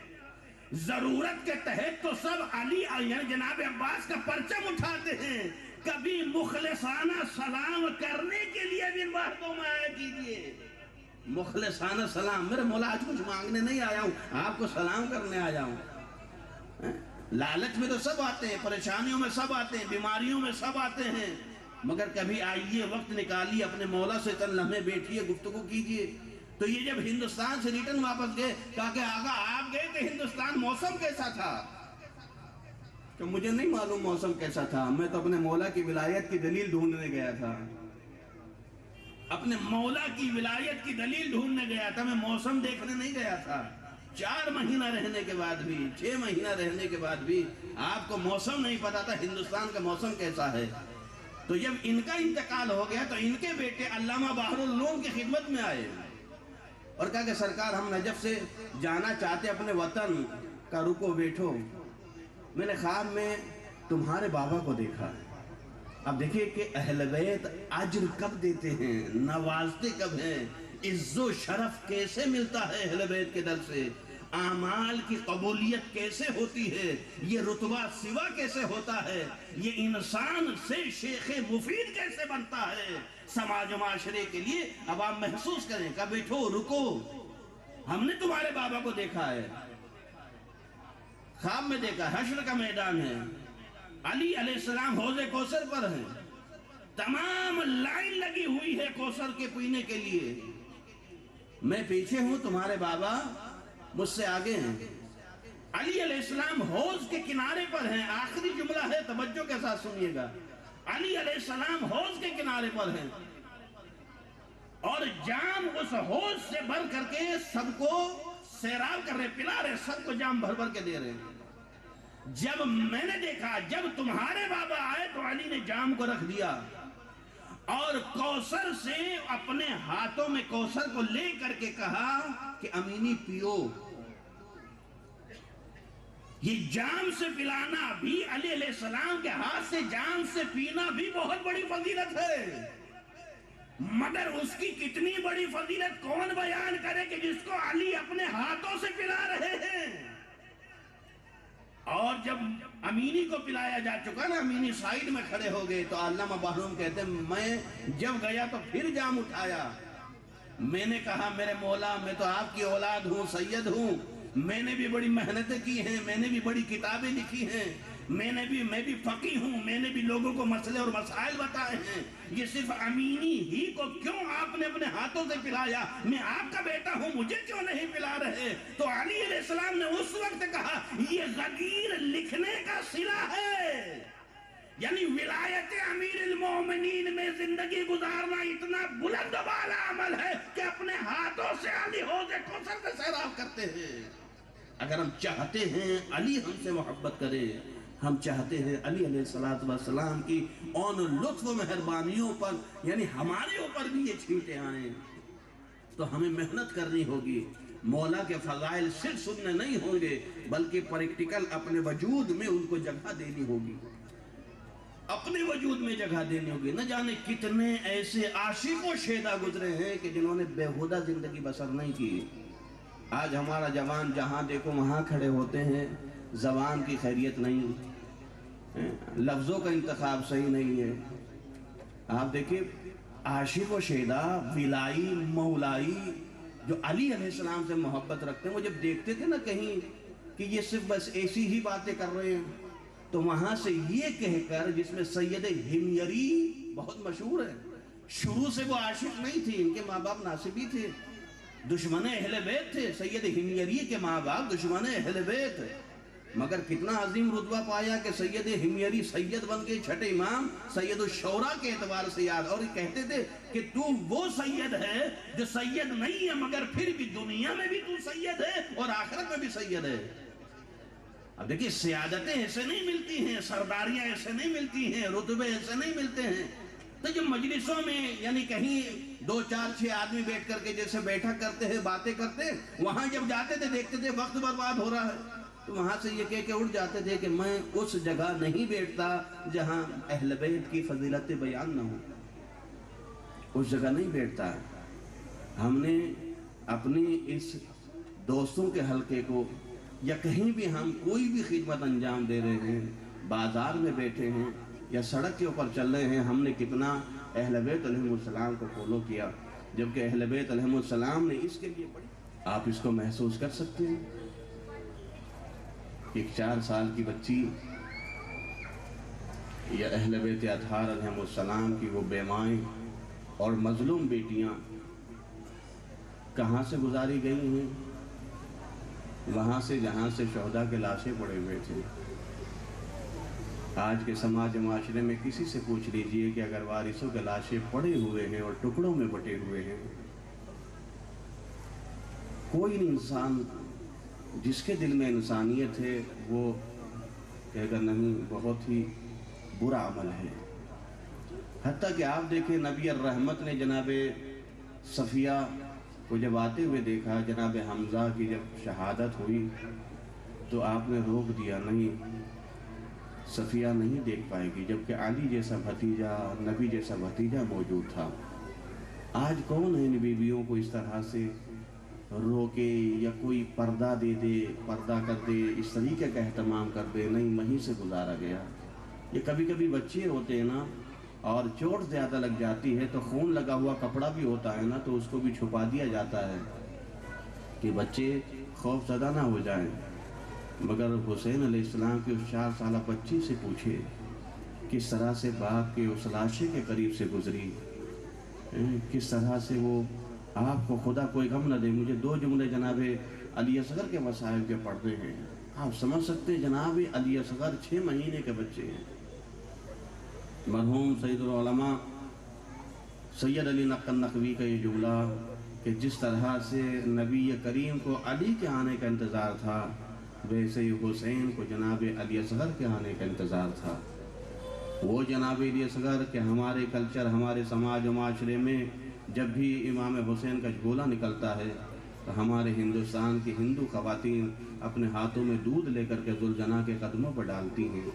ضرورت کے تحت تو سب علی یعنی جناب عباس کا پرچم اٹھاتے ہیں. کبھی مخلصانہ سلام کرنے کے لیے بھی ان واحدوں میں آیا کیجئے. مخلصانہ سلام. میرے مولا آج کچھ مانگنے نہیں آیا ہوں, آپ کو سلام کرنے آیا ہوں. لالچ میں تو سب آتے ہیں, پریشانیوں میں سب آتے ہیں, بیماریوں میں سب آتے ہیں, مگر کبھی آئیے, وقت نکالیے, اپنے مولا سے چند لمحے بیٹھیے, گفتگو کیجئے. تو یہ جب ہندوستان سے ریٹرن واپس گئے, کہا کہ آقا آپ گئے کہ ہندوستان موسم کیسا تھا؟ کہ مجھے نہیں معلوم موسم کیسا تھا, میں تو اپنے مولا کی ولایت کی دلیل ڈھونڈنے گیا تھا. اپنے مولا کی ولایت کی دلیل ڈھونڈنے گیا تھا, میں موسم دیکھنے نہیں گیا تھا. 4 مہینہ رہنے کے بعد بھی, 6 مہینہ رہنے کے بعد بھی آپ کو موسم نہیں پتا تھا ہندوستان کا موسم کیسا ہے. تو جب ان کا انتقال ہو گیا تو ان کے بیٹے علامہ بحر العلوم کی خدمت میں آئے اور کہا کہ سرکار ہم نجف سے جانا چاہتے اپنے وطن کا, رکو بیٹھو. میں نے خواب میں تمہارے بابا کو دیکھا. اب دیکھیں کہ اہل بیت اجر کب دیتے ہیں, نوازتے کب ہیں, عز و شرف کیسے ملتا ہے اہل بیت کے در سے, اعمال کی قبولیت کیسے ہوتی ہے, یہ رتبہ سوا کیسے ہوتا ہے, یہ انسان سے شیخ مفید کیسے بنتا ہے سماج و معاشرے کے لیے. اب آپ محسوس کریں, کہ بیٹھو رکو, ہم نے تمہارے بابا کو دیکھا ہے, خواب میں دیکھا, حشر کا میدان ہے, علی علیہ السلام حوض کوثر پر ہیں, تمام لائن لگی ہوئی ہے کوثر کے پینے کے لیے, میں پیچھے ہوں, تمہارے بابا مجھ سے آگے ہیں. علی علیہ السلام حوض کے کنارے پر ہیں. آخری جملہ ہے, توجہ کے ساتھ سنیے گا. علی علیہ السلام حوض کے کنارے پر ہیں اور جام اس حوض سے بھر کر کے سب کو سیراب کر رہے, پلا رہے, سب کو جام بھر بھر کے دے رہے ہیں. جب میں نے دیکھا, جب تمہارے بابا آئے تو علی نے جام کو رکھ دیا اور کوثر سے اپنے ہاتھوں میں کوثر کو لے کر کے کہا کہ امینی پیو. یہ جام سے پلانا بھی, علی علیہ السلام کے ہاتھ سے جام سے پینا بھی بہت بڑی فضیلت ہے, مگر اس کی کتنی بڑی فضیلت کون بیان کرے کہ جس کو علی اپنے ہاتھوں سے پلا رہے ہیں. اور جب امینی کو پلایا جا چکا نا, امینی سائیڈ میں کھڑے ہو گئے, تو علامہ بحرم کہتے ہیں میں جب گیا تو پھر جام اٹھایا. میں نے کہا میرے مولا, میں تو آپ کی اولاد ہوں, سید ہوں, میں نے بھی بڑی محنتیں کی ہیں, میں نے بھی بڑی کتابیں لکھی ہیں, میں بھی فقی ہوں, میں نے بھی لوگوں کو مسئلے اور مسائل بتائے ہیں, یہ صرف امینی ہی کو کیوں آپ نے اپنے ہاتھوں سے پلایا, میں آپ کا بیٹا ہوں, مجھے کیوں نہیں پلا رہے. تو علی علیہ السلام نے اس وقت کہا یہ غدیر لکھنے کا صلہ ہے, یعنی ولایت امیر المومنین میں زندگی گزارنا اتنا بلند و بالا عمل ہے کہ اپنے ہاتھوں سے علی حوض کوثر سے سیراب کرتے ہیں. اگر ہم چاہتے ہیں علی ہم سے محبت کرے, ہم چاہتے ہیں علی علیہ السلام کی اون لطف و مہربانیوں پر, یعنی ہمارے اوپر بھی یہ چھینٹے آئیں, تو ہمیں محنت کرنی ہوگی. مولا کے فضائل صرف سننے نہیں ہوں گے, بلکہ پریکٹیکل اپنے وجود میں ان کو جگہ دینی ہوگی, اپنے وجود میں جگہ دینی ہوگی. نہ جانے کتنے ایسے عاشق و شیدا گزرے ہیں کہ جنہوں نے بےہودہ زندگی بسر نہیں کی. آج ہمارا جوان جہاں دیکھو وہاں کھڑے ہوتے ہیں, زبان کی خیریت نہیں, لفظوں کا انتخاب صحیح نہیں ہے. آپ دیکھیں عاشق و شیدا, ولائی, مولائی, جو علی علیہ السلام سے محبت رکھتے ہیں, وہ جب دیکھتے تھے نا کہیں کہ یہ صرف بس ایسی ہی باتیں کر رہے ہیں, تو وہاں سے یہ کہہ کر, جس میں سید ہمیری بہت مشہور ہے, شروع سے وہ عاشق نہیں تھی, ان کے ماں باپ ناصبی تھے, دشمن اہل بیت تھے. سید ہمیری کے ماں باپ دشمن اہل بیت, مگر کتنا عظیم رتبہ پایا کہ سید ہمیری سید بن کے چھٹے امام, سید الشورا کے اعتبار سے یاد. اور یہ کہتے تھے کہ تو وہ سید ہے جو سید نہیں ہے, مگر پھر بھی دنیا میں بھی تو سید ہے اور آخرت میں بھی سید ہے. اب دیکھیں سیادتیں ایسے نہیں ملتی ہیں, سرداریاں ایسے نہیں ملتی ہیں, رتبے ایسے نہیں ملتے ہیں. تو جو مجلسوں میں, یعنی کہیں 2 4 6 آدمی بیٹھ کر کے جیسے بیٹھا کرتے ہیں, باتیں کرتے ہیں, وہاں جب جاتے تھے دیکھتے تھے وقت برباد ہو رہا ہے, تو وہاں سے یہ کہہ کے اٹھ جاتے تھے کہ میں اس جگہ نہیں بیٹھتا جہاں اہل بیت کی فضیلت بیان نہ ہو, اس جگہ نہیں بیٹھتا. ہم نے اپنی اس دوستوں کے حلقے کو, یا کہیں بھی ہم کوئی بھی خدمت انجام دے رہے ہیں, بازار میں بیٹھے ہیں, یا سڑک کے اوپر چل رہے ہیں، ہم نے کتنا اہل بیت علیہ السلام کو فالو کیا، جبکہ اہل بیت علیہ السلام نے اس کے لیے پڑھی۔ آپ اس کو محسوس کر سکتے ہیں؟ ایک 4 سال کی بچی یا اہل بیت اطہار علیہ السلام کی وہ بیمائیں اور مظلوم بیٹیاں کہاں سے گزاری گئی ہیں؟ وہاں سے جہاں سے شہداء کے لاشیں پڑے ہوئے تھے۔ آج کے سماج معاشرے میں کسی سے پوچھ لیجئے کہ اگر وارثوں کے لاشیں پڑے ہوئے ہیں اور ٹکڑوں میں بٹے ہوئے ہیں، کوئی انسان جس کے دل میں انسانیت ہے وہ کہے گا نہیں، بہت ہی برا عمل ہے۔ حتیٰ کہ آپ دیکھیں نبی الرحمت نے جناب صفیہ کو جب آتے ہوئے دیکھا، جناب حمزہ کی جب شہادت ہوئی تو آپ نے روک دیا، نہیں صفیہ نہیں دیکھ پائے گی، جبکہ علی جیسا بھتیجا، نبی جیسا بھتیجا موجود تھا۔ آج کون ہے ان بیویوں کو اس طرح سے روکے یا کوئی پردہ دے دے، پردہ کر دے، اس طریقے کا اہتمام کر دے؟ نہیں، وہیں سے گزارا گیا۔ یہ کبھی کبھی بچے ہوتے ہیں نا، اور چوٹ زیادہ لگ جاتی ہے تو خون لگا ہوا کپڑا بھی ہوتا ہے نا، تو اس کو بھی چھپا دیا جاتا ہے کہ بچے خوف زدہ نہ ہو جائیں۔ مگر حسین علیہ السلام کی اس 4 سالہ بچی سے پوچھے کس طرح سے باپ کے اس لاشے کے قریب سے گزری، کس طرح سے وہ آپ کو خدا کوئی غم نہ دے۔ مجھے 2 جملے جناب علی اصغر کے مصائب کے پڑھتے ہیں، آپ سمجھ سکتے ہیں جناب علی اصغر 6 مہینے کے بچے ہیں۔ مرحوم سید العلماء سید علی نقی النقوی کا یہ جملہ کہ جس طرح سے نبی کریم کو علی کے آنے کا انتظار تھا، ویسے ہی حسین کو جناب علی اصغر کے آنے کا انتظار تھا۔ وہ جناب علی اصغر کہ ہمارے کلچر، ہمارے سماج و معاشرے میں جب بھی امام حسین کا جھولا نکلتا ہے تو ہمارے ہندوستان کی ہندو خواتین اپنے ہاتھوں میں دودھ لے کر کے ذوالجناح کے قدموں پر ڈالتی ہیں،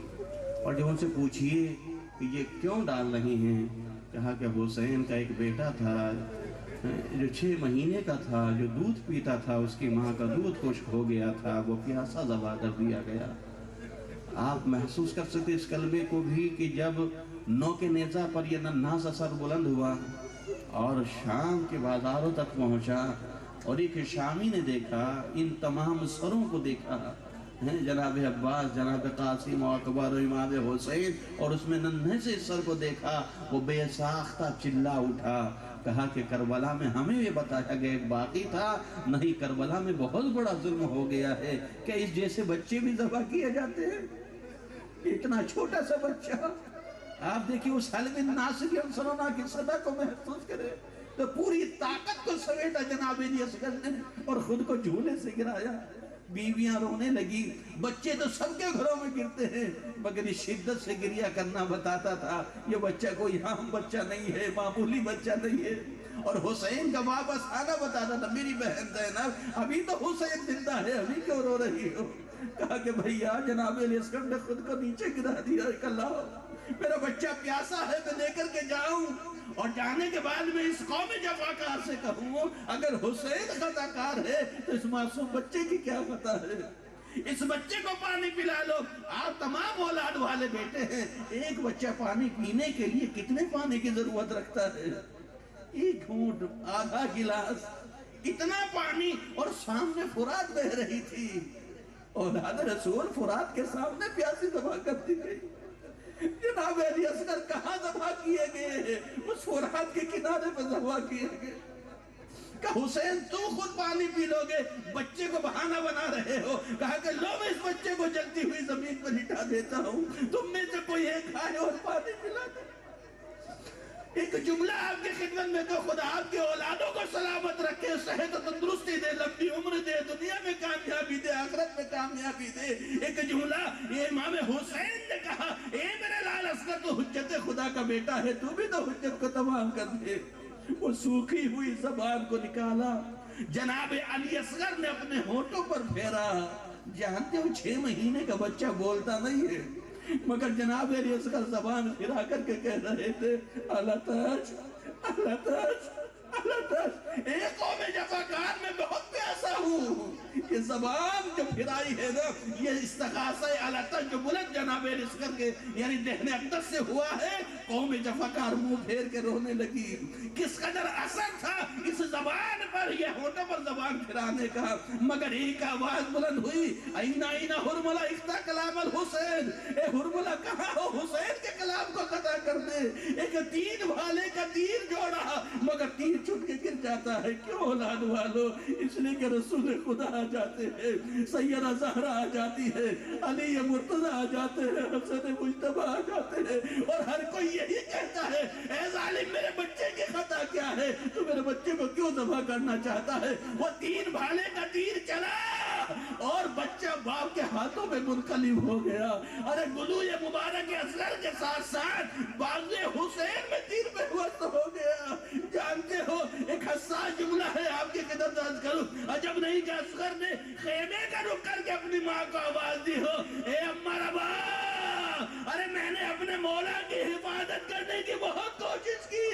اور جب ان سے پوچھئے کہ یہ کیوں ڈال رہی ہیں، کہا کہ حسین کا ایک بیٹا تھا جو 6 مہینے کا تھا، جو دودھ پیتا تھا، اس کی ماں کا دودھ خشک ہو گیا تھا، وہ پیاسا ذبح کر دیا گیا۔ آپ محسوس کر سکتے اس کلمے کو بھی کہ جب نو کے نیزہ پر یہ ننھا سا سر بلند ہوا اور شام کے بازاروں تک پہنچا، اور ایک شامی نے دیکھا، ان تمام سروں کو دیکھا، جناب عباس، جناب قاسم و اکبر و امام حسین، اور اس میں ننھے سے سر کو دیکھا، وہ بے ساختہ چلا اٹھا، کہا کہ کربلا میں ہمیں یہ بتایا گیا ایک باقی تھا، نہیں کربلا میں بہت بڑا ظلم ہو گیا ہے کہ اس جیسے بچے بھی ذبح کیے جاتے ہیں۔ اتنا چھوٹا سا بچہ، آپ دیکھیں اس حلم ناصری انصرنا کی صدا کو محسوس کرے تو پوری طاقت کو سمیٹا جناب علی اصغر نے اور خود کو جھولے سے گرایا۔ بیویاں رونے لگی، بچے تو سب کے گھروں میں گرتے ہیں، مگر اس شدت سے گریا کرنا بتاتا تھا یہ بچہ کوئی عام بچہ نہیں ہے، معمولی بچہ نہیں ہے۔ اور حسین کا واپس آنا بتاتا تھا، میری بہن زینب ابھی تو حسین زندہ ہے، ابھی کیوں رو رہی ہو؟ کہا کہ بھیا جناب علی اصغر نے خود کو نیچے گرا دیا، اللہ میرا بچہ پیاسا ہے، میں لے کر کے جاؤں، اور جانے کے بعد میں اس قوم جفاکار سے کہوں اگر حسین خطاکار ہے تو اس معصوم بچے کی کیا پتہ ہے؟ اس بچے کو پانی پلا لو۔ آپ تمام اولاد والے بیٹے ہیں، ایک بچہ پانی پینے کے لیے کتنے پانی کی ضرورت رکھتا ہے؟ 1 گھونٹ، آدھا گلاس، اتنا پانی، اور سامنے فرات بہ رہی تھی۔ اولاد رسول فرات کے سامنے پیاسی ذبح کر دی گئی۔ جناب علی اصغر کہاں ذبح کیے گئے ہیں؟ اس فرات کے کنارے پر ذبح کیے گئے۔ کہ حسین تو خود پانی پی لو گے، بچے کو بہانہ بنا رہے ہو۔ کہا کہ لو میں اس بچے کو جلتی ہوئی زمین پر لٹا دیتا ہوں، تم میں سے کوئی ایک آئے اور پانی پلا دے۔ ایک جملہ آپ کی خدمت میں کہ خدا آپ کے اولادوں کو سلامت رکھے، صحت و تندرستی دے، لمبی عمر دے، دنیا میں کامیابی دے، آخرت میں کامیابی دے۔ ایک جملہ یہ امام حسین نے کہا، اے میرے لال اصغر تو حجت خدا کا بیٹا ہے، تو بھی تو حجت کو تمام کر دے۔ وہ سوکھی ہوئی زبان کو نکالا، جناب علی اصغر نے اپنے ہونٹوں پر پھیرا۔ جانتے ہو 6 مہینے کا بچہ بولتا نہیں ہے، مگر جناب علی اصغر زبان پھرا کر کے کہہ رہے تھے، اللہ تاج، اللہ تاج، ایک قوم جفاکار میں بہت پیاسا ہوں. یہ زبان جو پھرائی ہے نا، یہ استغاثہ علتن جو بلند جناب رزق کے یعنی دہن اقدس سے ہوا ہے. قوم جفاکار منہ پھیر کے رونے لگی. کس قدر اثر تھا اس زبان پر، یہ ہونٹوں پر زبان پھرانے کا. مگر ایک آواز بلند ہوئی، اینا اینا حرملہ اختا کلام الحسین. اے حرملہ کہاں ہو، حسین کے کلام کو قطع کر دے. ایک تین بھالے کا تیر جوڑا مگر تیر چھٹ کے گر جاتا ہے. کیوں اولاد والو؟ اس لیے کہ رسول خدا آ جاتے ہیں، سیدہ زہرا آ جاتی ہے، علی مرتضی آ جاتے ہیں، حسن مجتبیٰ آ جاتے ہیں، اور ہر کوئی یہی کہتا ہے اے ظالم میرے بچے کی خطا کیا ہے، تو میرے بچے کو کیوں ذبح کرنا چاہتا ہے. وہ تین بھالے کا تیر چلا اور بچہ باپ کے ہاتھوں میں منقلب ہو گیا. ارے گلوئے مبارک اصغر کے ساتھ ساتھ بازوئے حسین میں تیر پہ وقت ہو گیا. جانتے ہو ایک حساس جملہ ہے آپ کی قدر درج کروں. عجب نہیں کہ اصغر نے خیمے کا رک کر کے اپنی ماں کو آواز دی ہو، اے اماں ربا، ارے میں نے اپنے مولا کی حفاظت کرنے کی بہت کوشش کی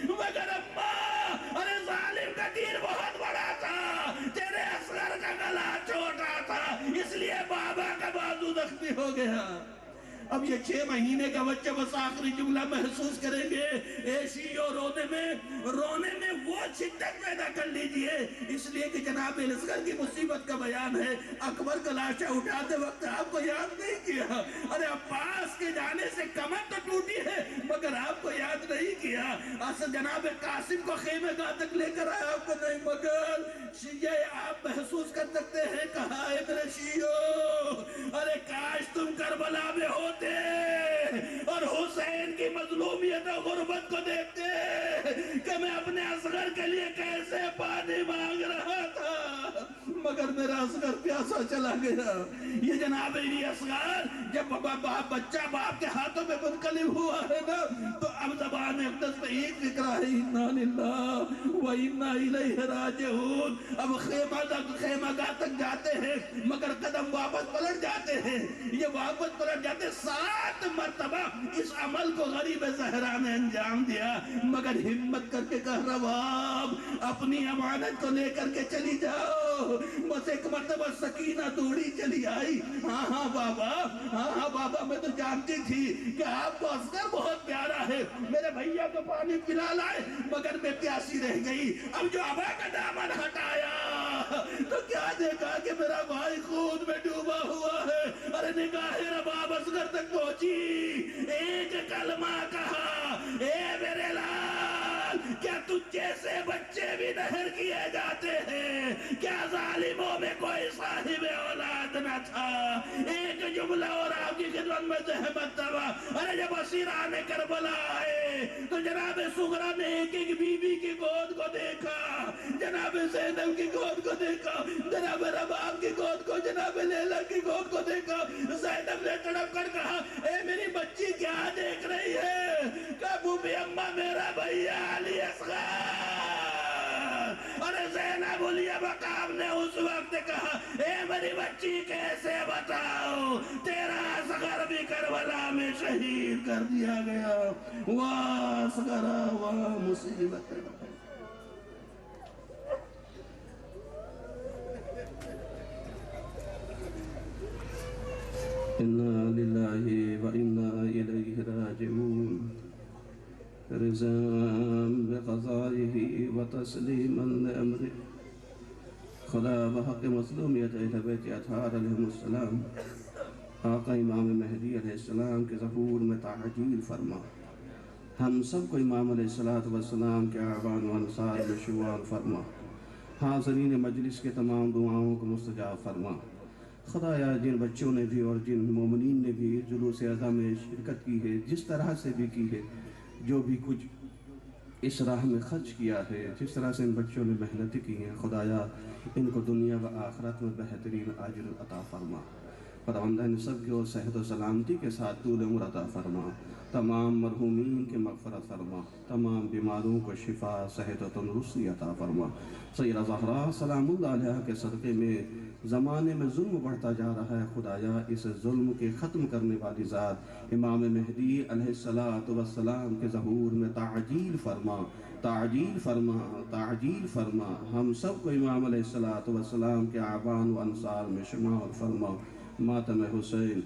مگر اماں، ارے ظالم کا تیر بہت بڑا تھا، تیرے اصغر کا گلا چھوٹا تھا، اس لیے بابا کا بازو زخمی ہو گیا. اب یہ 6 مہینے کا بچہ بس آخری جملہ محسوس کریں گے. اے شیعو رونے میں وہ شدت پیدا کر لیجئے، اس لیے کہ جناب اصغر کی مصیبت کا بیان ہے. اکبر کا لاشا اٹھاتے وقت آپ کو یاد نہیں کیا. ارے عباس کے جانے سے کمر تو ٹوٹی ہے مگر آپ کو یاد نہیں کیا. اصل جناب قاسم کو خیمے گاہ تک لے کر آیا آپ کو نہیں. مگر یہ آپ محسوس کر سکتے ہیں. کہا ہے میرے شیعو، ارے کاش تم کربلا میں ہوتے اور حسین کی مظلومیت و غربت کو دیکھتے کہ میں اپنے اصغر کے لیے کیسے پانی مانگ رہا تھا. مگر میرا اصغر پیاسا چلا گیا. یہ جناب اصغر جب بچہ باپ کے ہاتھوں میں منقلب ہوا ہے نا، تو اب زبان اقدس میں ایک فکرہ ہے، انا للہ و انا الیہ راجعون. اب خیمہ گاہ تک جاتے ہیں مگر قدم واپس پلٹ جاتے ہیں. یہ واپس پلٹ جاتے 7 مرتبہ اس عمل کو غریب زہرا نے انجام دیا. مگر ہمت کر کے کہہ رواب اپنی امانت کو لے کر کے چلی جاؤ. بس ایک مرتبہ سکینہ دوڑی چلی آئی. ہاں بابا میں تو جانتی تھی کہ آپ کو اصغر بہت پیارا ہے، میرے بھیا کو پانی پلا لائے مگر میں پیاسی رہ گئی. اب جو ابا کا دامن ہٹایا تو کیا دیکھا کہ میرا بھائی خود میں ڈوبا ہوا ہے. ارے نگاہ رباب اصغر تک پہنچی، ایک کلمہ کہا، اے میرے لال، کیا تجھ جیسے بچے بھی نہر کیے جاتے ہیں؟ کیا ظالموں میں کوئی صاحب اولاد نہ تھا؟ ایک جملہ اور آپ کی خدمت میں زحمت تھا. ارے جب اسیران کربلا آئے تو جناب صغرا نے ایک ایک بی بی کی گود کو دیکھا، جناب زینب کی گود کو دیکھا، جناب رباب کی گود کو، جناب لیلا کی گود کو دیکھا. زینب نے تڑپ کر کہا، اے میری بچی کیا دیکھ رہی ہے؟ کہا بوبی اماں میرا بھیا علی اصغر. ارے زینب علیہ مقام نے اس وقت کہا، اے میری بچی کیسے بتاؤ، تیرا اصغر بھی کربلا میں شہید کر دیا گیا. واہ اصغر واہ مصیبت. انا للہ و انا الیہ راجعون. رضا بقضائه و تسلیما لامره. خدا بحق مظلومیت اہل بیت اطہار علیہ السلام، آقا امام مہدی علیہ السلام کے ظہور میں تعجیل فرما. ہم سب کو امام علیہ السلام کے اعوان و انصار میں شمار فرما. حاضرین مجلس کے تمام دعاؤں کو مستجاب فرما. خدایا جن بچوں نے بھی اور جن مومنین نے بھی جلوس اعظم میں شرکت کی ہے، جس طرح سے بھی کی ہے، جو بھی کچھ اس راہ میں خرچ کیا ہے، جس طرح سے ان بچوں نے محنت کی ہیں، خدایا ان کو دنیا و آخرت میں بہترین اجر عطا فرما. پروندہ ان سب کی اور صحت و سلامتی کے ساتھ طول عمر عطا فرما. تمام مرحومین کے مغفرت فرما. تمام بیماروں کو شفا، صحت و تندرستی عطا فرما. سیدہ زہرا سلام اللہ علیہ کے صدقے میں زمانے میں ظلم بڑھتا جا رہا ہے، خدایا اس ظلم کے ختم کرنے والی ذات امام مہدی علیہ السلام کے ظہور میں تعجیل فرما، تعجیل فرما، تعجیل فرما۔ ہم سب کو امام علیہ السلام کے اعوان و انصار میں شمار فرما۔ ماتم حسین۔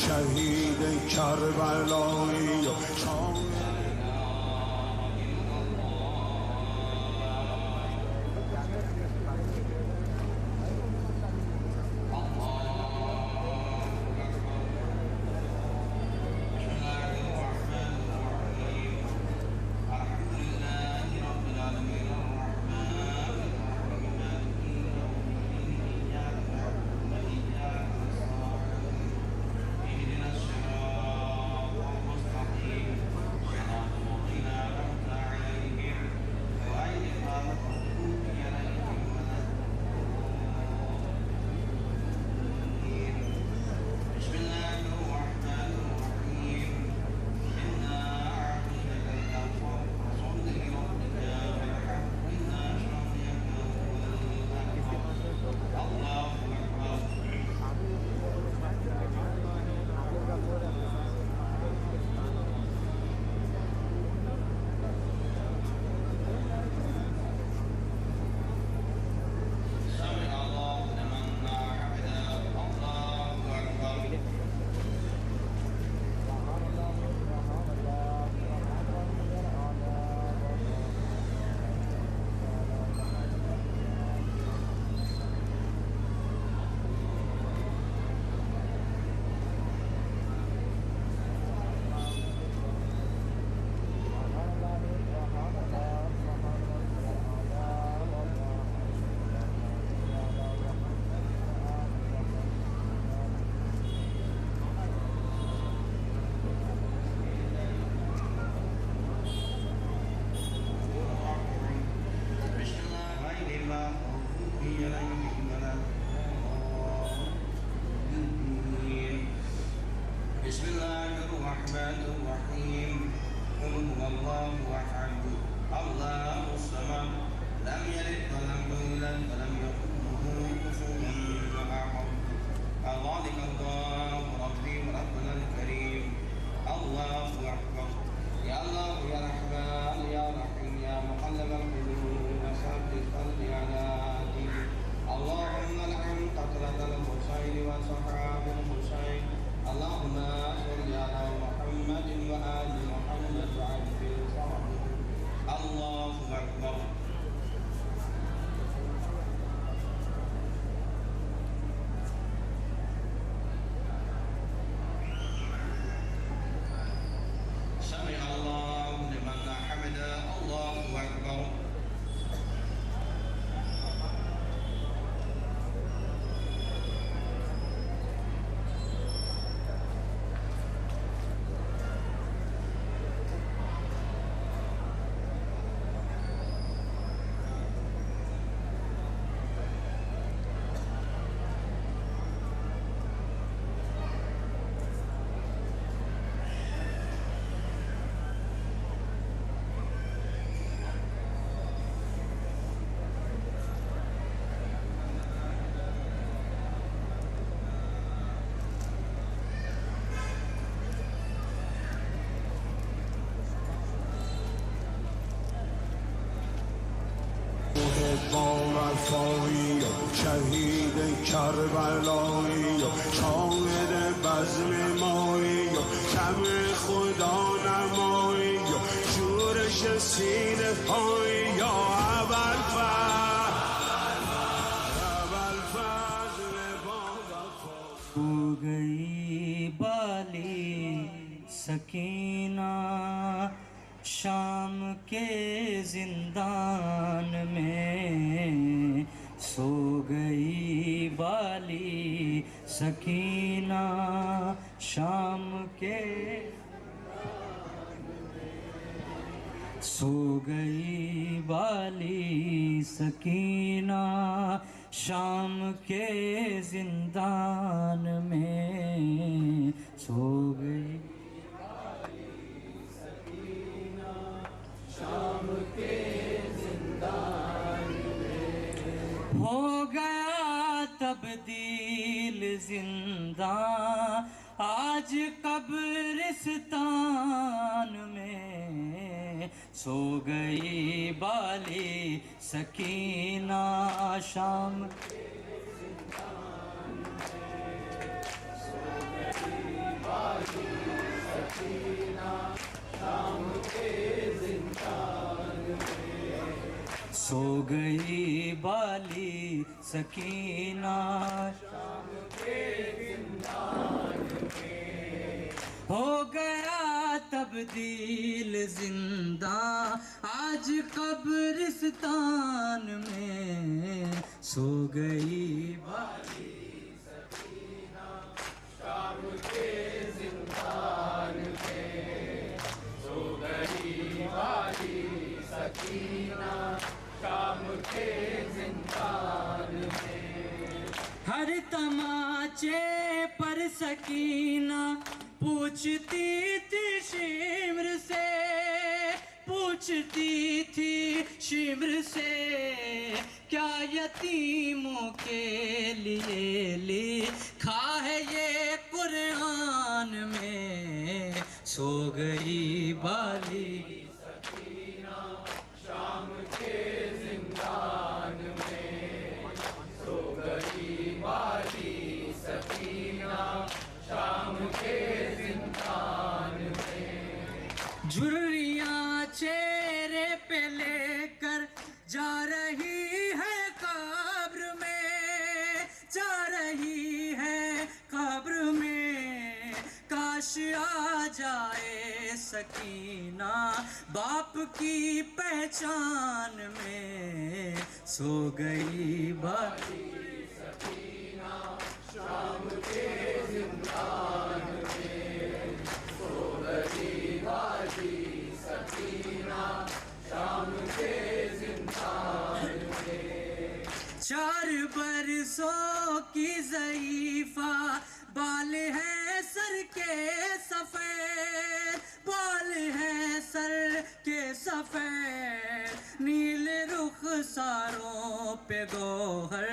شهید کربلایی شهید کربلایی شاهد بزم مایی شمع خدا نمایی شورش سینه پایی یا ہو گئی بالی سکینہ شام کے زندان میں سو سکینہ شام کے سو گئی بالی سکینہ شام کے زندان میں سو گئی ہو گیا تبدیل زندہ آج قبرستان میں سو گئی بالی سکینہ شام سو گئی بالی سکینہ ہو گیا تبدیل زندہ آج قبرستان میں سو گئی بالی سکینہ شام کے زندان میں سو گئی بالی سکینہ شام کے زندان میں ہر تماچے پر سکینہ پوچھتی تھی شمر سے پوچھتی تھی شمر سے کیا یتیموں کے لیے لکھا ہے یہ قرآن میں سو گئی بالی سکینہ شام کے زندان میں سو گئی بالی سکینہ شام کے زندان میں جھریاں چہرے پہ لے کر جا رہی ہے قبر میں جا رہی ہے قبر میں کاش آ جائے سکینہ باپ کی پہچان میں سو گئی بالی سکینہ شام کے زندان میں سو گئی بالی سکینہ شام کے زندان میں چار برسوں کی ضعیفہ بال ہے سر کے سفید بال ہے سر کے سفید نیل رخساروں پہ گوہر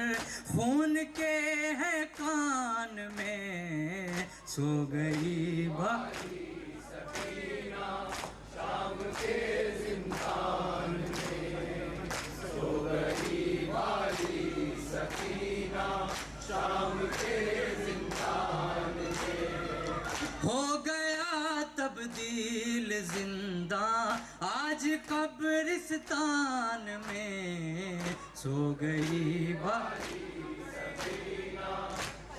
خون کے ہے کان میں سو گئی بالی سکینہ شام کے زندان میں سو گئی بالی سکینہ شام کے زندان میں ہو گیا تبدیل زندہ آج قبرستان میں سو گئی بالی سکینہ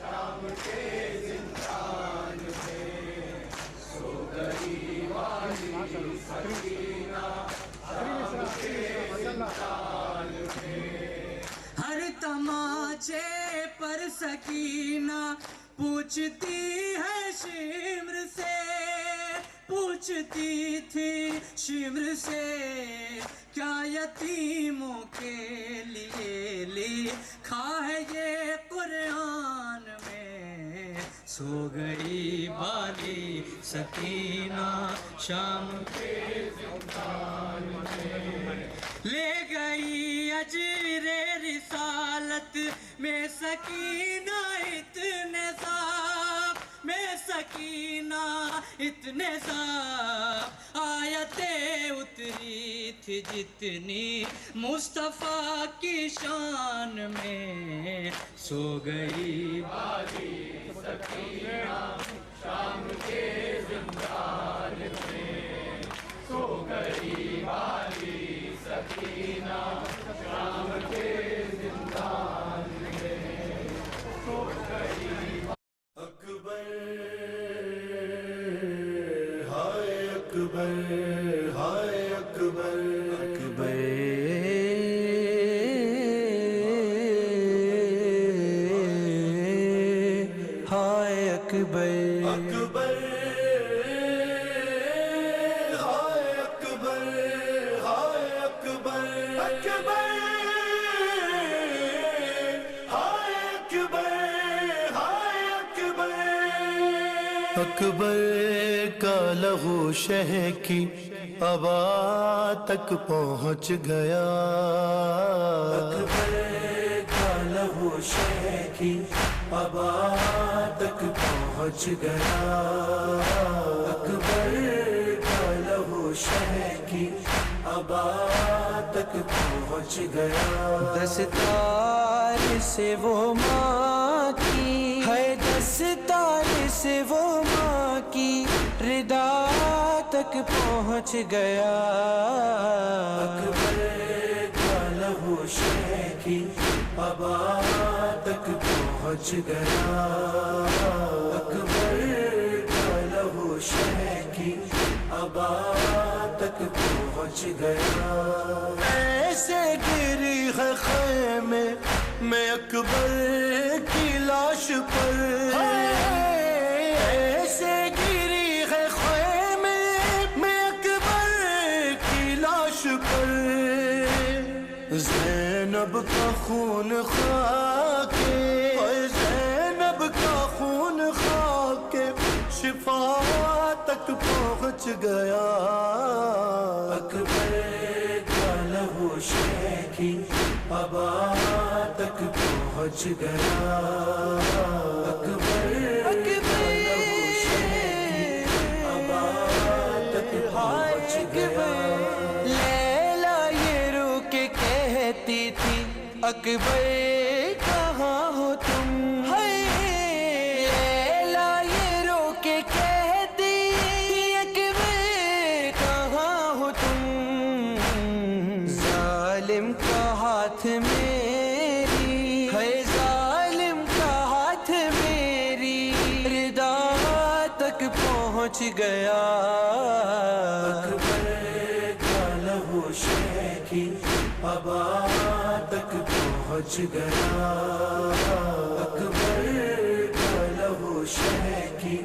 شام کے زندان میں سو گئی بالی سکینہ شام کے زندان میں ہر تماچے پر سکینہ پوچھتی ہے شمر سے پوچھتی تھی شمر سے کیا یتیموں کے لیے لکھا ہے یہ قرآن میں سو گئی بالی سکینہ شام کے زندان میں لے گئی اجر رسالت میں سکینہ اتنے صاف میں سکینہ اتنے صاف آیتیں اتری تھی جتنی مصطفیٰ کی شان میں سو گئی بالی سکینہ شام کے زندان میں سو گئی بالی سکینہ شام کے زندان میں سو گئی اکبر ہائے اکبر ہائے اکبر اکبر اکبر ہائے اکبر ہائے اکبر اکبر ہائے اکبر ہائے اکبر اکبر کا لہو شہ کی ابا تک پہنچ گیا اکبر کا لہو شہ کی ابا تک پہنچ گیا اکبر کا لہو شہ کی ابا تک پہنچ گیا دستار سے وہ ماں کی ہے دستار سے وہ ماں کی ردا تک پہنچ گیا اکبر کا لہو شہ کی ابا تک پہنچ گیا اکبر کا لہو شہ کی ابا تک پہنچ گیا ایسے گری ہے خیمے میں اکبر کی لاش پر ایسے گری ہے خیمے میں اکبر کی لاش پر زینب کا خون خاکے زینب کا خون خاکے شفا تک پہنچ گیا اکبر کا لہو شہ کی ابا تک پہنچ گیا اکبر کا لہو شہ کی ابا تک پہنچ گیا لیلا یہ رو کے کہتی تھی اکبر کہاں ہو تم لیلا یہ رو کے کہتی تھی اکبر کہاں ہو تم ظالم کا ہاتھ میری ہے ظالم کا ہاتھ میری ردا تک پہنچ گیا اکبر کا لہو شہ کی ابا تک پہنچ گیا اکبر کا لہو شہ کی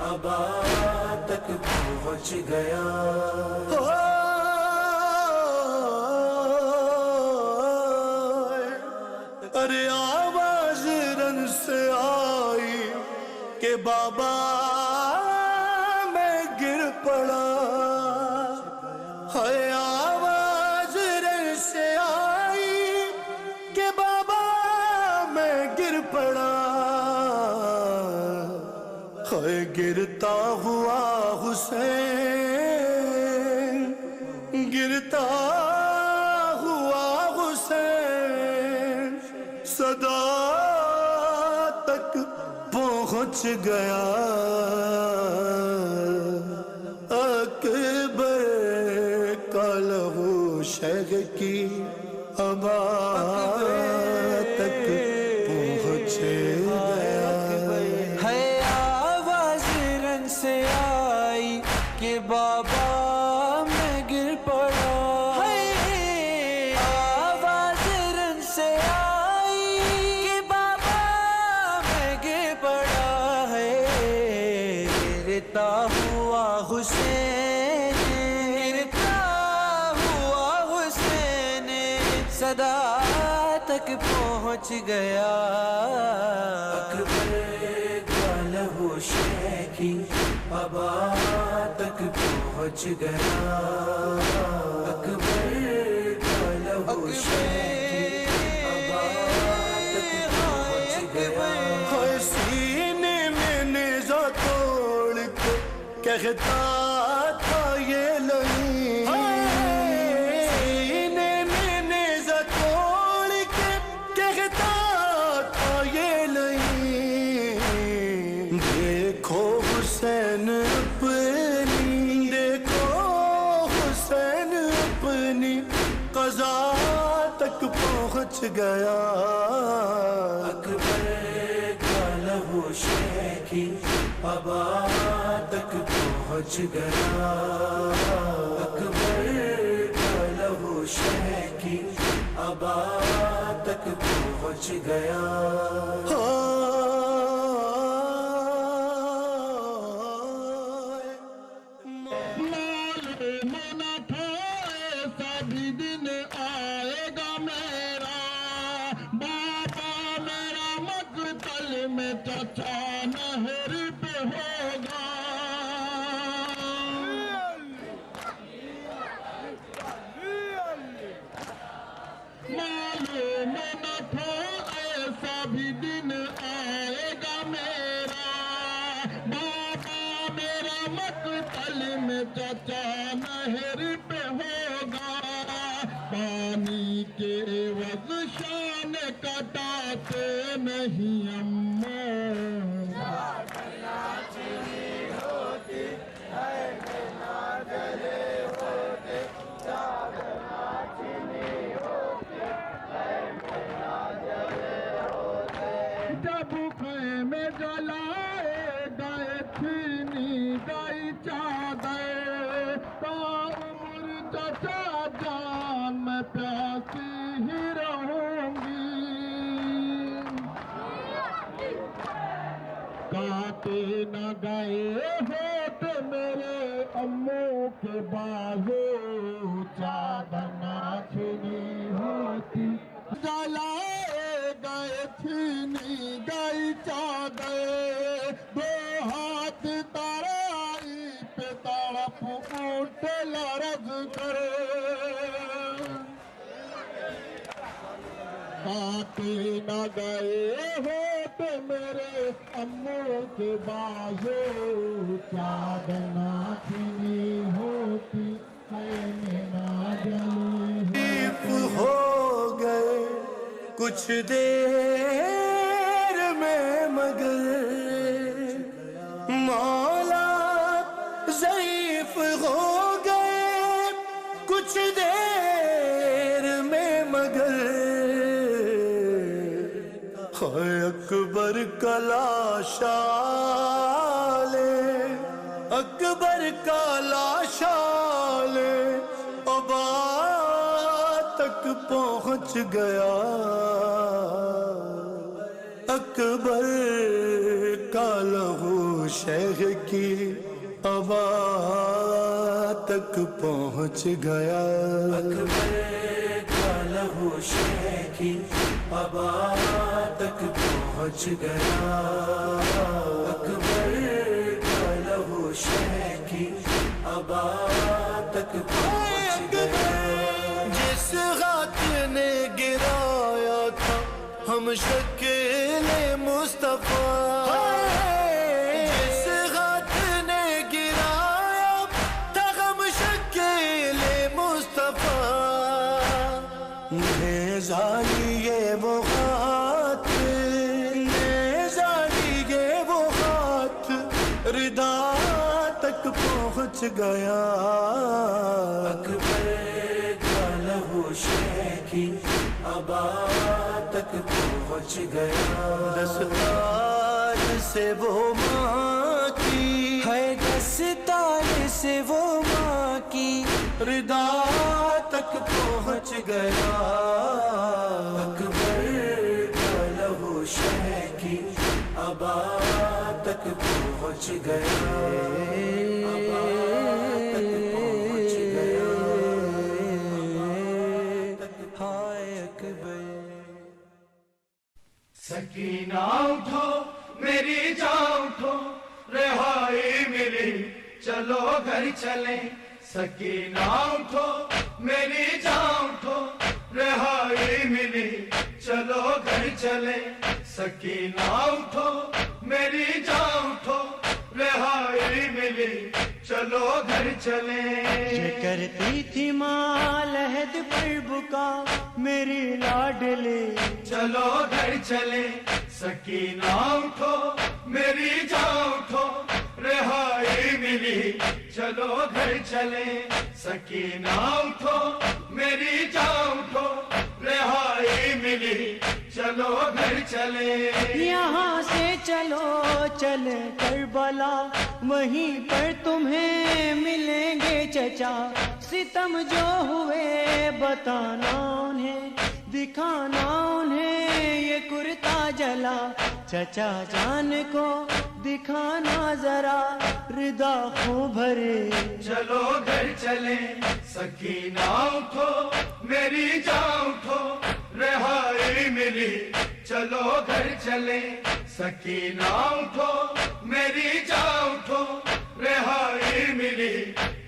ابا تک پہنچ گیا ارے آواز رن سے آئی کہ بابا میں گر پڑا ہے آواز رن سے آئی کہ بابا میں گر پڑا ہے گرتا ہوا حسین گرتا ہوا حسین صدا تک پہنچ گیا اکبر کا لہو شہ کی ابا تک پہنچ گیا ہے آواز رن سے آئی کہ بابا میں گر پڑا ہے آواز رن سے آئی کہ بابا میں گر پڑا ہے گرتا ہوا حسین گرتا ہوا حسین صدا تک پہنچ گیا اکبر کا لہو شہ کی ابا تک پہنچ گیا اکبر کا لہو شہ کی ابا تک پہنچ گیا سینے میں نیزہ توڑ کے کہتا تھا یہ نہیں سینے میں نیزہ توڑ کے کہتا تھا یہ نہیں دیکھو حسین اپنی دیکھو حسین اپنی قضا تک پہنچ گیا اکبر کا لہو شہ کی ابا تک پہنچ گیا اکبر کا لہو شہ کی ابا تک پہنچ گیا چچا نہر پہ ہوگا پانی کے عوض شان کٹاتے نہیں اماں جب خیمے جلائے گئے تھی نیدائی چادر تا عمر چچا جان میں پیاسی ہی رہوں گی کاٹے نہ گئے ہوتے میرے اموں کے بازو چادر نہ چھنی ہوتی جلائے گئے تھی نیدائی چادر دو ہاتھ تارائی پہ تڑپ اٹھ لرز کرے آتے نہ گئے ہوتے میرے اموں کے بازو چادر نہ چھنی ہوتی خیمے نہ جلے ہو گئے کچھ دیر میں مگر مولا ضعیف ہو گئے کچھ دیر میں مگر اکبر کا لاشا لے اکبر کا لاشا لے ابا تک پہنچ گیا اکبر کا لہو شیخ کی ابا تک پہنچ گیا اکبر کا لہو شیخ کی ابا تک پہنچ گیا اکبر کا لہو شیخ کی ابا تک پہنچ گیا جس ہاتھ نے گرایا تھا ہم شکل مصطفیٰ جس ہاتھ نے گرایا تھا ہم شکل مصطفیٰ نیزہ لیے وہ ہاتھ نیزہ لیے وہ ہاتھ ردا تک پہنچ گیا اکبر کا لہو شیخی ابا تک پہنچ گیا دستار سے وہ ماں کی ہے دستار سے وہ ماں کی ردا تک پہنچ گیا اکبر کا لہو شیخی ابا تک پہنچ گیا ابا تک پہنچ گیا ہائے اکبر سکینہ اٹھو میری جان اٹھو رہائی ملی چلو گھر چلیں سکینہ اٹھو میری جان اٹھو رہائی ملی چلو گھر چلیں سکینہ اٹھو میری جان اٹھو رہائی ملی چلو گھر چلیں یہ کرتی تھی ماں لحد پر بکا میری لاڈلی چلو گھر چلیں سکینہ اٹھو میری جان اٹھو رہائی ملی چلو گھر چلیں سکینہ اٹھو میری جان اٹھو رہائی ملی چلو گھر چلیں یہاں سے چلو چلے کربلا وہیں پر تمہیں ملیں گے چچا ستم جو ہوئے بتانا انہیں دکھانا انہیں یہ کرتا جلا چچا جان کو دکھانا ذرا ردا خوب بھرے چلو گھر چلیں سکینہ اٹھو میری جان اٹھو رہائی ملی چلو گھر چلیں سکینہ اٹھو میری جان اٹھو رہائی ملی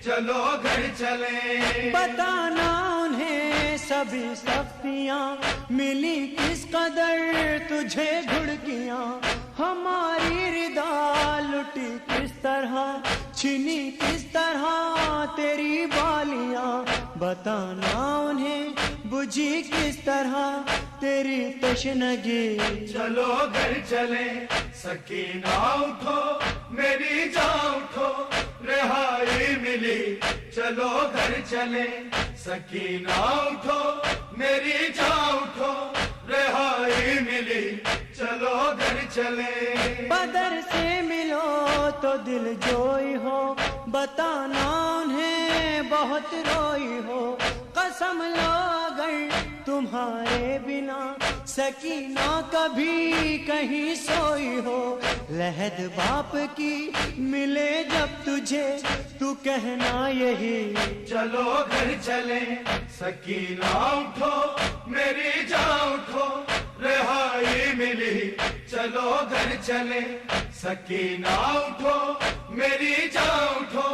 چلو گھر چلیں بتانا انہیں سبھی سختیاں ملی کس قدر تجھے گھڑکیاں ہماری ردا لٹی کس طرح چھنی کس طرح تیری بالیاں، بتانا انہیں بجھی کس طرح تیری تشنگی. چلو گھر چلیں سکینہ اٹھو میری جان اٹھو رہائی ملی. چلو گھر چلیں سکینہ اٹھو میری جان اٹھو رہائی ملی. چلو گھر چلیں. بدر سے ملو تو دل جوئی ہو، بتانا انہیں بہت روئی ہو. قسم لو اگر تمہارے بنا سکینہ کبھی کہیں سوئی ہو. لحد باپ کی ملے جب تجھے تو کہنا یہی. چلو گھر چلیں سکینہ اٹھو میری جان اٹھو رہائی ملی. چلو گھر چلیں سکینہ اٹھو میری جان اٹھو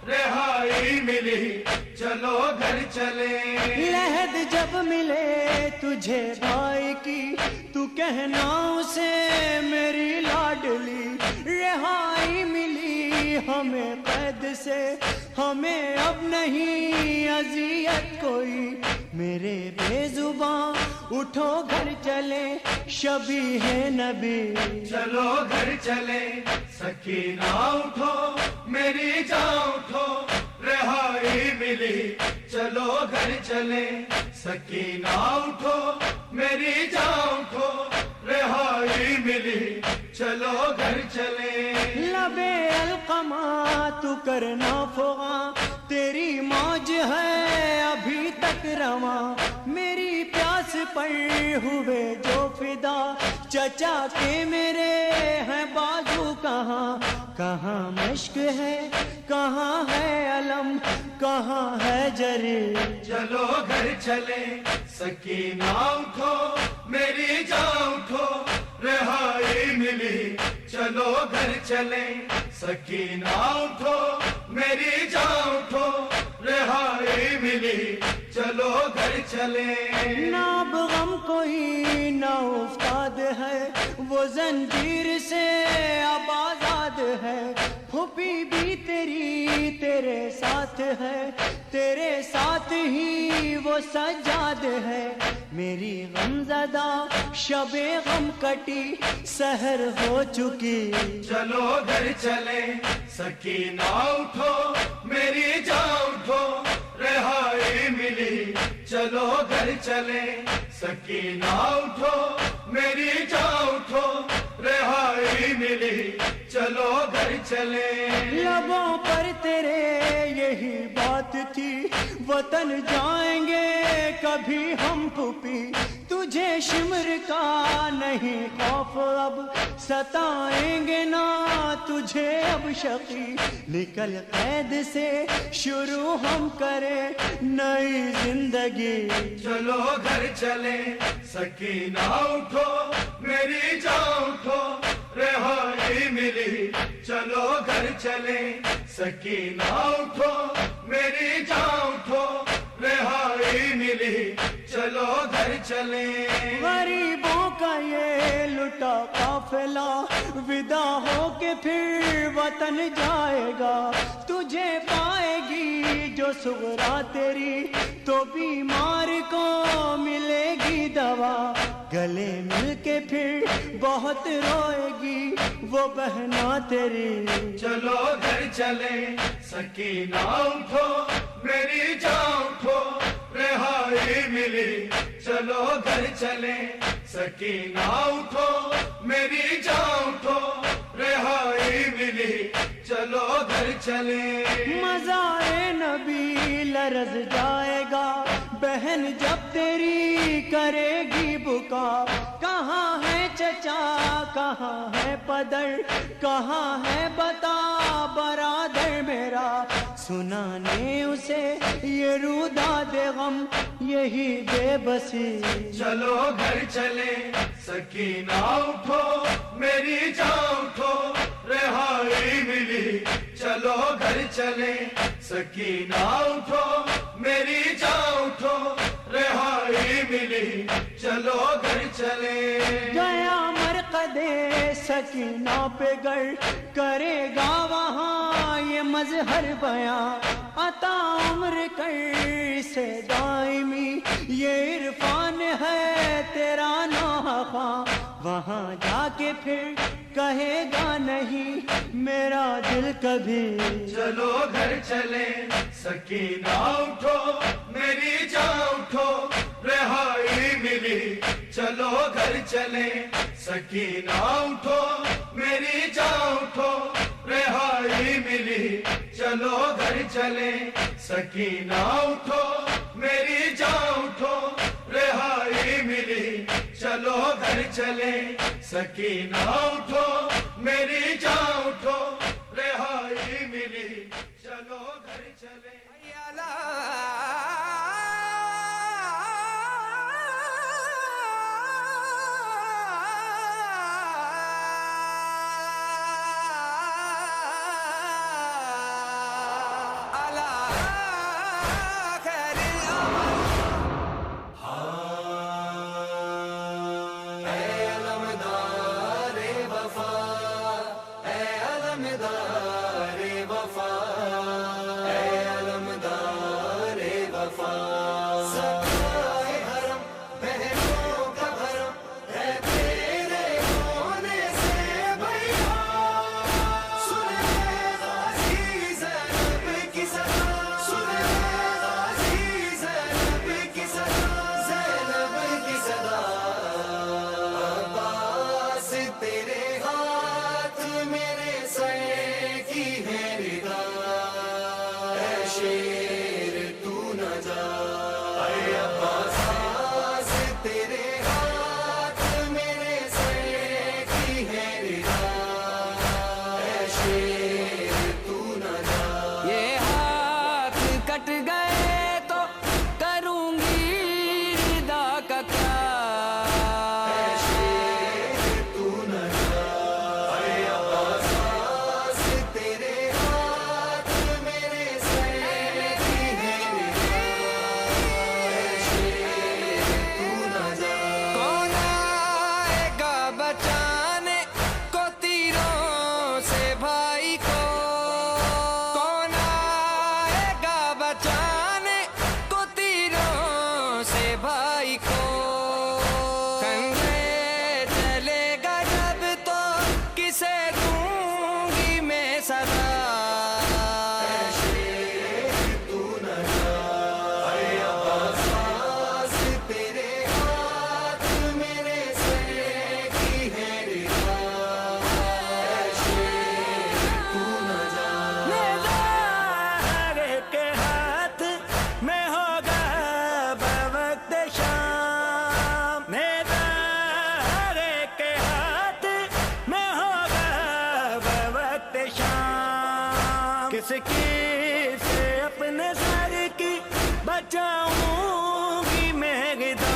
رہائی ملی. چلو گھر چلیں. لحد جب ملے تجھے بھائی کی تو کہنا اسے میری لاڈلی. رہائی ملی ہمیں قید سے، ہمیں اب نہیں اذیت کوئی. میرے بے زباں اٹھو گھر چلے شبیہ نبی. چلو گھر چلیں سکینہ اٹھو میری جان اٹھو رہائی ملی. چلو گھر چلیں سکینہ اٹھو میری جان اٹھو رہائی ملی. چلو گھر چلیں. لبے القمہ تو کرنا فغاں، تیری موج ہے ابھی تک رواں. میری پیاس پر ہوئے جو فدا، چچا کے میرے ہیں بازو کہاں. کہاں مشک ہے کہاں ہے علم کہاں ہے جری. چلو گھر چلیں سکینہ اٹھو میری جان اٹھو رہائی ملی. چلو گھر چلیں سکینہ اٹھو میری جان اٹھو رہائی ملی. چلو گھر چلیں. ناب غم کوئی نہ افتاد ہے، وہ زنجیر سے اب آزاد ہے. پھوپھی بھی تیری تیرے ساتھ ہے، تیرے ساتھ ہی وہ سجاد ہے. میری غم زدہ شب غم کٹی سحر ہو چکی. چلو گھر چلیں سکینہ اٹھو میری جان اٹھو رہائی ملی. چلو گھر چلیں سکینہ اٹھو میری جان اٹھو رہائی ملی. چلو گھر چلیں. لبوں پر تیرے یہی بات تھی، وطن جائیں گے کبھی ہم پھوپھی. تجھے شمر کا نہیں خوف، اب ستائیں گے نہ تجھے اب شقی. نکل قید سے شروع ہم کریں نئی زندگی. چلو گھر چلیں سکینہ اٹھو میری جان اٹھو رہائی ملی. چلو گھر چلیں سکینہ اٹھو میری جان اٹھو رہائی ملی. چلو گھر چلیں. غریبوں کا یہ لٹا قافلہ ودا ہو کے پھر وطن جائے گا. تجھے پائے گی جو صغرا تیری تو بیمار کو ملے گی دوا. گلے مل کے پھر بہت روئے گی وہ بہنا تیری. چلو گھر چلیں سکینہ اٹھو میری جان اٹھو رہائی ملی. چلو گھر چلیں سکینہ اٹھو میری جان اٹھو رہائی ملی. چلو گھر چلیں. مزار نبی لرز جائے گا بہن جب تیری کرے گی بکا. کہاں ہے چچا کہاں ہے پدر کہاں ہے بتا برادر میرا. سنانے اسے یہ روداد غم یہی بے بسی. چلو گھر چلیں سکینہ اٹھو میری جان اٹھو رہائی ملی. چلو گھر چلیں سکینہ اٹھو میری جان اٹھو رہائی ملی. چلو گھر چلیں. گیا مرقدے سکینہ پہ گر کرے گا وہاں یہ مظہر بیاں عطا عمر کر سے دائمی یہ عرفان ہے تیرا نوحہ وہاں جا کے پھر کہے گا نہیں میرا دل کبھی چلو گھر چلے سکینہ اٹھو میری جان اٹھو رہائی ملی چلو گھر چلے سکینہ اٹھو میری جان اٹھو رہائی ملی چلو گھر چلے سکینہ اٹھو میری جان اٹھو رہائی ملی چلو گھر چلے سکینہ اٹھو میری جان اٹھو رہائی ملی چلو گھر چلے کس کی سے اپنے سر کی بچاؤں گی میں غدا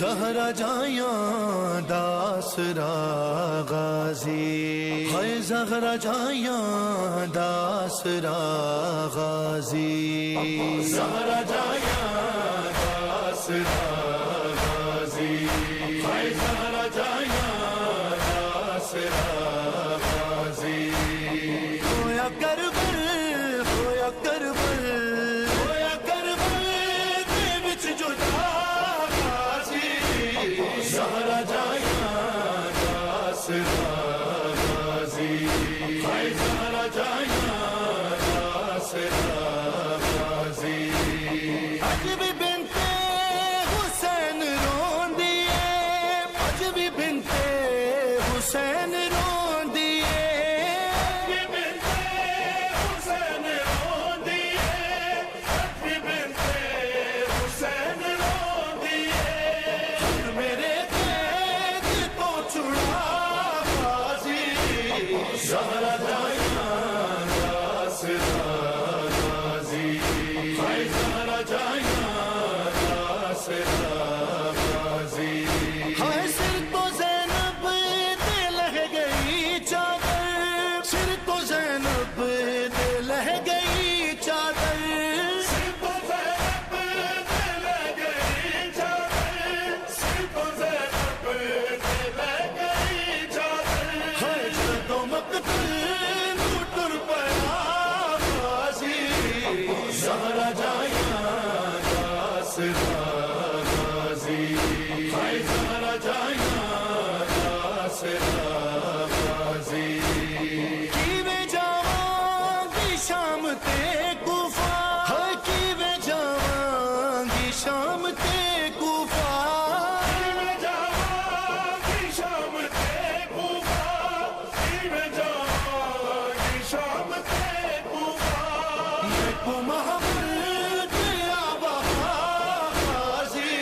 زہرا جائیاں داسرا غازی ہے زہرا جائیاں داسرا غازی زہرا جائیاں داسرا غازی ہے زہرا جائیاں داسرا غازی ہویا کربل ہویا کربل ہویا کربل دے وچ جدا زہرا جائیاں داسرا غازی ہے زہرا جائیاں داسرا غازی اج بھی بنت حسین روندی ہے اج بھی بنت حسین روندی ہے اج بھی بنت حسین روندی ہے اج بھی بنت حسین روندی ہے میرے زہرا جائیاں داسرا غازی ہے زہرا جائیاں داسرا غازی ہے سر تو زینب دے لہ گئی چادر سر تو زینب دے لہ گئی چادر سر تو زینب دے لہ گئی چادر سر تو زینب دے لہ گئی چادر ہے جدو مقتل ٹر پیا غازی زہرا جائیاں داسرا غازی ہے زہرا جائیاں داسرا غازی کیویں جاواں گی شام تے کوفہ ہے کیویں جاواں گی شام تے کوفہ کیویں جاواں گی شام تے کوفہ کیویں جاواں گی شام تے کوفہ میں کو محمد آبا غازی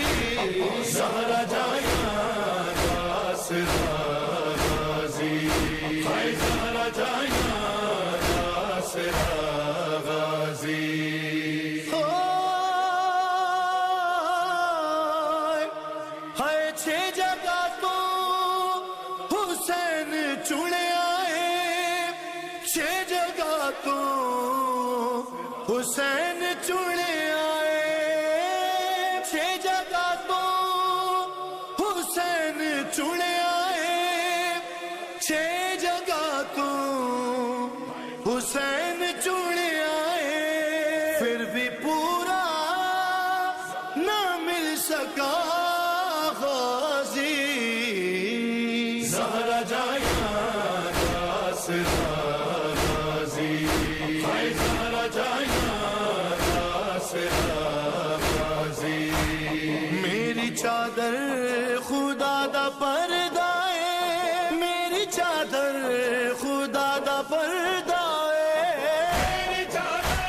زہرا جائیاں داسرا غازی ہے زہرا جائیاں داسرا غازی ہے چھ جگہ تو حسین چنیا ہے چھ جگہ تو حسین چنیا ہے چھ جگہ تو حسین چنیا ہے چھ جگہ تو حسین چنیا ہے پھر بھی پورا نہ مل سکا غازی زہرا جائیاں داسرا غازی ہے زہرا جائیاں داسرا غازی میری چادر خدا دا پردہ ہے میری چادر خدا دا پردہ ہے میری چادر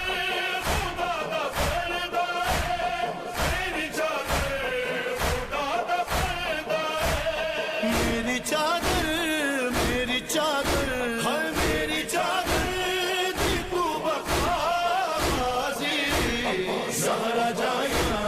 خدا دا پردہ ہے میری چادر خدا دا پردہ ہے میری چادر ہے میری چادر دی تو بقا غازی زہرا جائیاں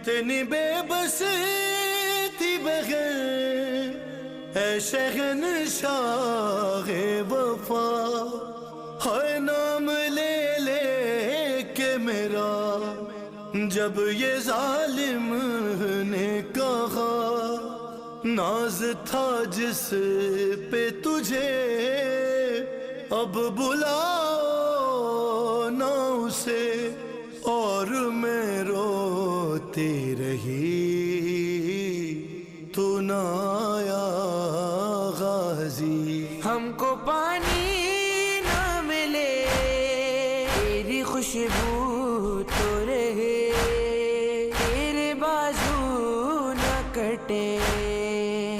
کتنی بے بس تھی بغیر اے شہنشاہ وفا، ہائے نام لے لے کے میرا جب یہ ظالم نے کہا، ناز تھا جس پہ تجھے اب بلاؤ نہ اسے، اور میں روتی رہی تو نہ آیا غازی۔ ہم کو پانی نہ ملے تیری خوشبو تو رہے، تیرے بازو نہ کٹے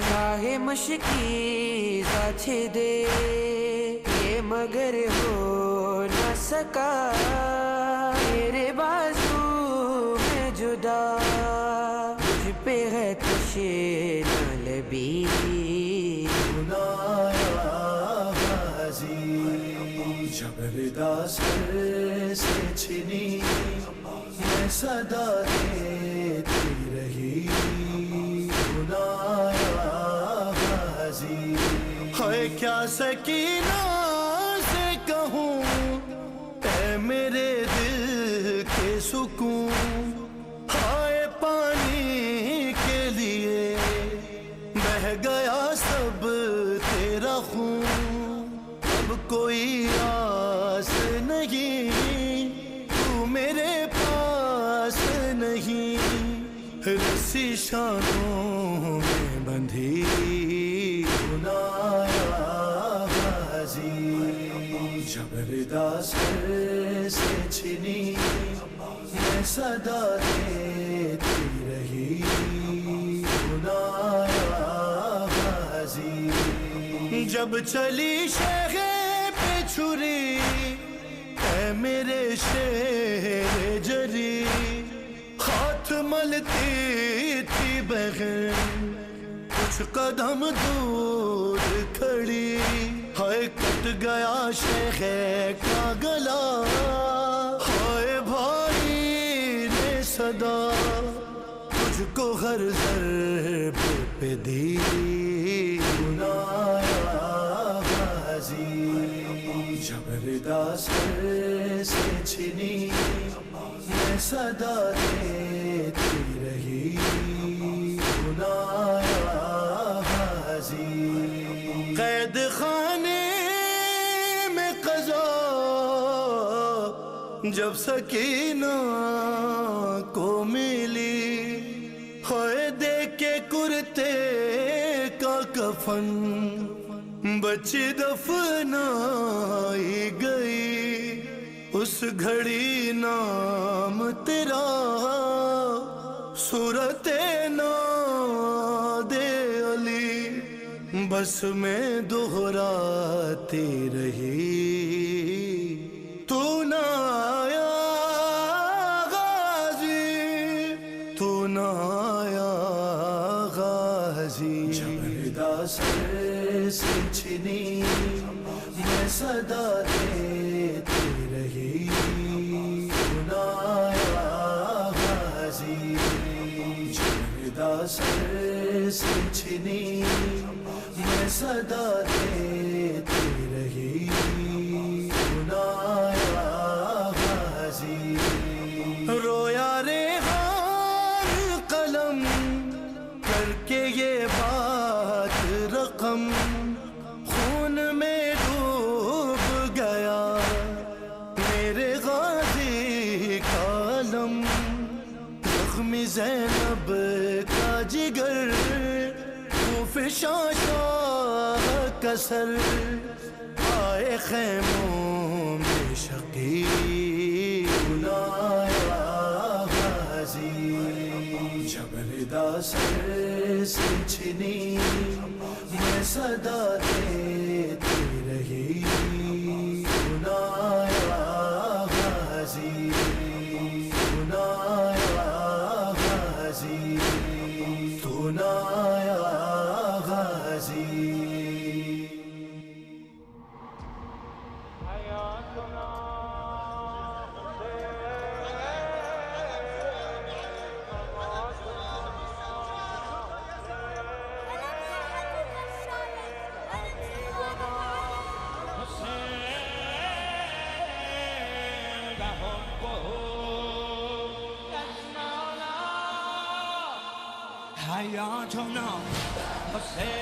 چاہے مشکی ذات دے، یہ مگر ہو نہ سکا تیرے بازو میں جدا، مجھ پہ ہے تشے نہ لبی جبردہ سر سے چھنی میں صدا دیتی رہی، بلایا غازی۔ ہائے کیا سکینہ سے کہوں اے میرے دل کے سکون، ہائے پانی کے لیے بہہ گیا سب تیرا خون، اب کوئی آس نہیں تو میرے پاس نہیں، رسی شانوں میں بندھی بلایا غازی۔ جبردہ سر سے چھنی میں صدا دیتی رہی، بلایا غازی۔ جب چلی شہ پہ چھری اے میرے شیر جری، ہاتھ ملتی تھی بغیر کچھ قدم دور کھڑی، ہائے کٹ گیا شیخ کا گلا، ہائے بھائی نے صدا تجھ کو ہر ضرب پہ دی، بلایا غازی۔ جبردہ سر سے چھنی میں صدا دیتی رہی، بلایا غازی۔ قید خانے میں قضا جب سکینہ کو ملی، ہوئے دیکھ کے کرتے کا کفن بچی دفنائی گئی، اس گھڑی نام تیرا صورت ناد علی بس میں دہراتی رہی، تو نہ آیا غازی، تو نہ آیا غازی۔ جبردہ سر سے چھنی میں صدا دیتی رہی، بلایا غازی۔ جبردہ سر سے چھنی میں صدا دیتی رہی، بلایا غازی۔ رویا ریحان قلم کر کے یہ بات رقم، خون میں ڈوب گیا میرے غازی کا علم، زخمی زینب کا جگر شاہ کا سر، آئے خیموں میں شقی، بلایا غازی۔ جبردہ سر سے چھنی میں صدا دیتی رہی، بلایا غازی، بلایا غازی، تو نہ آیا غازی۔ حیاتنا حسین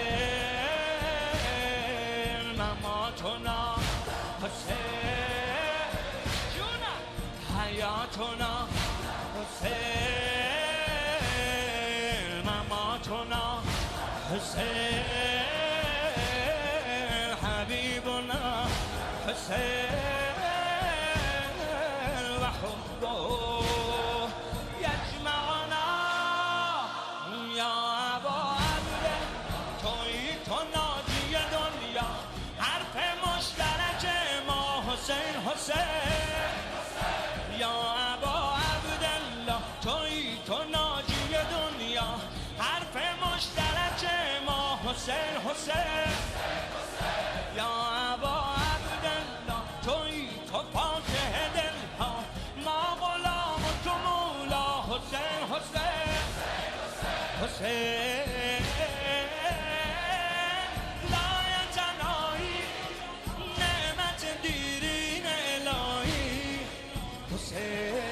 مماتنا حسین جونا حیاتنا حسین مماتنا حسین حبیبنا حسین وحبه یجمعنا یا ابا عبده توی تو ناجی دنیا حرف مشترک ما حسین حسین یا ابا عبدالله توی تو ناجی دنیا حرف مشترک ما حسین حسین یا ابا عبدالله توی تو فاتح دلها ما غلام تو مولا حسین حسین حسین لایتنایی نعمت دیرین الهی حسین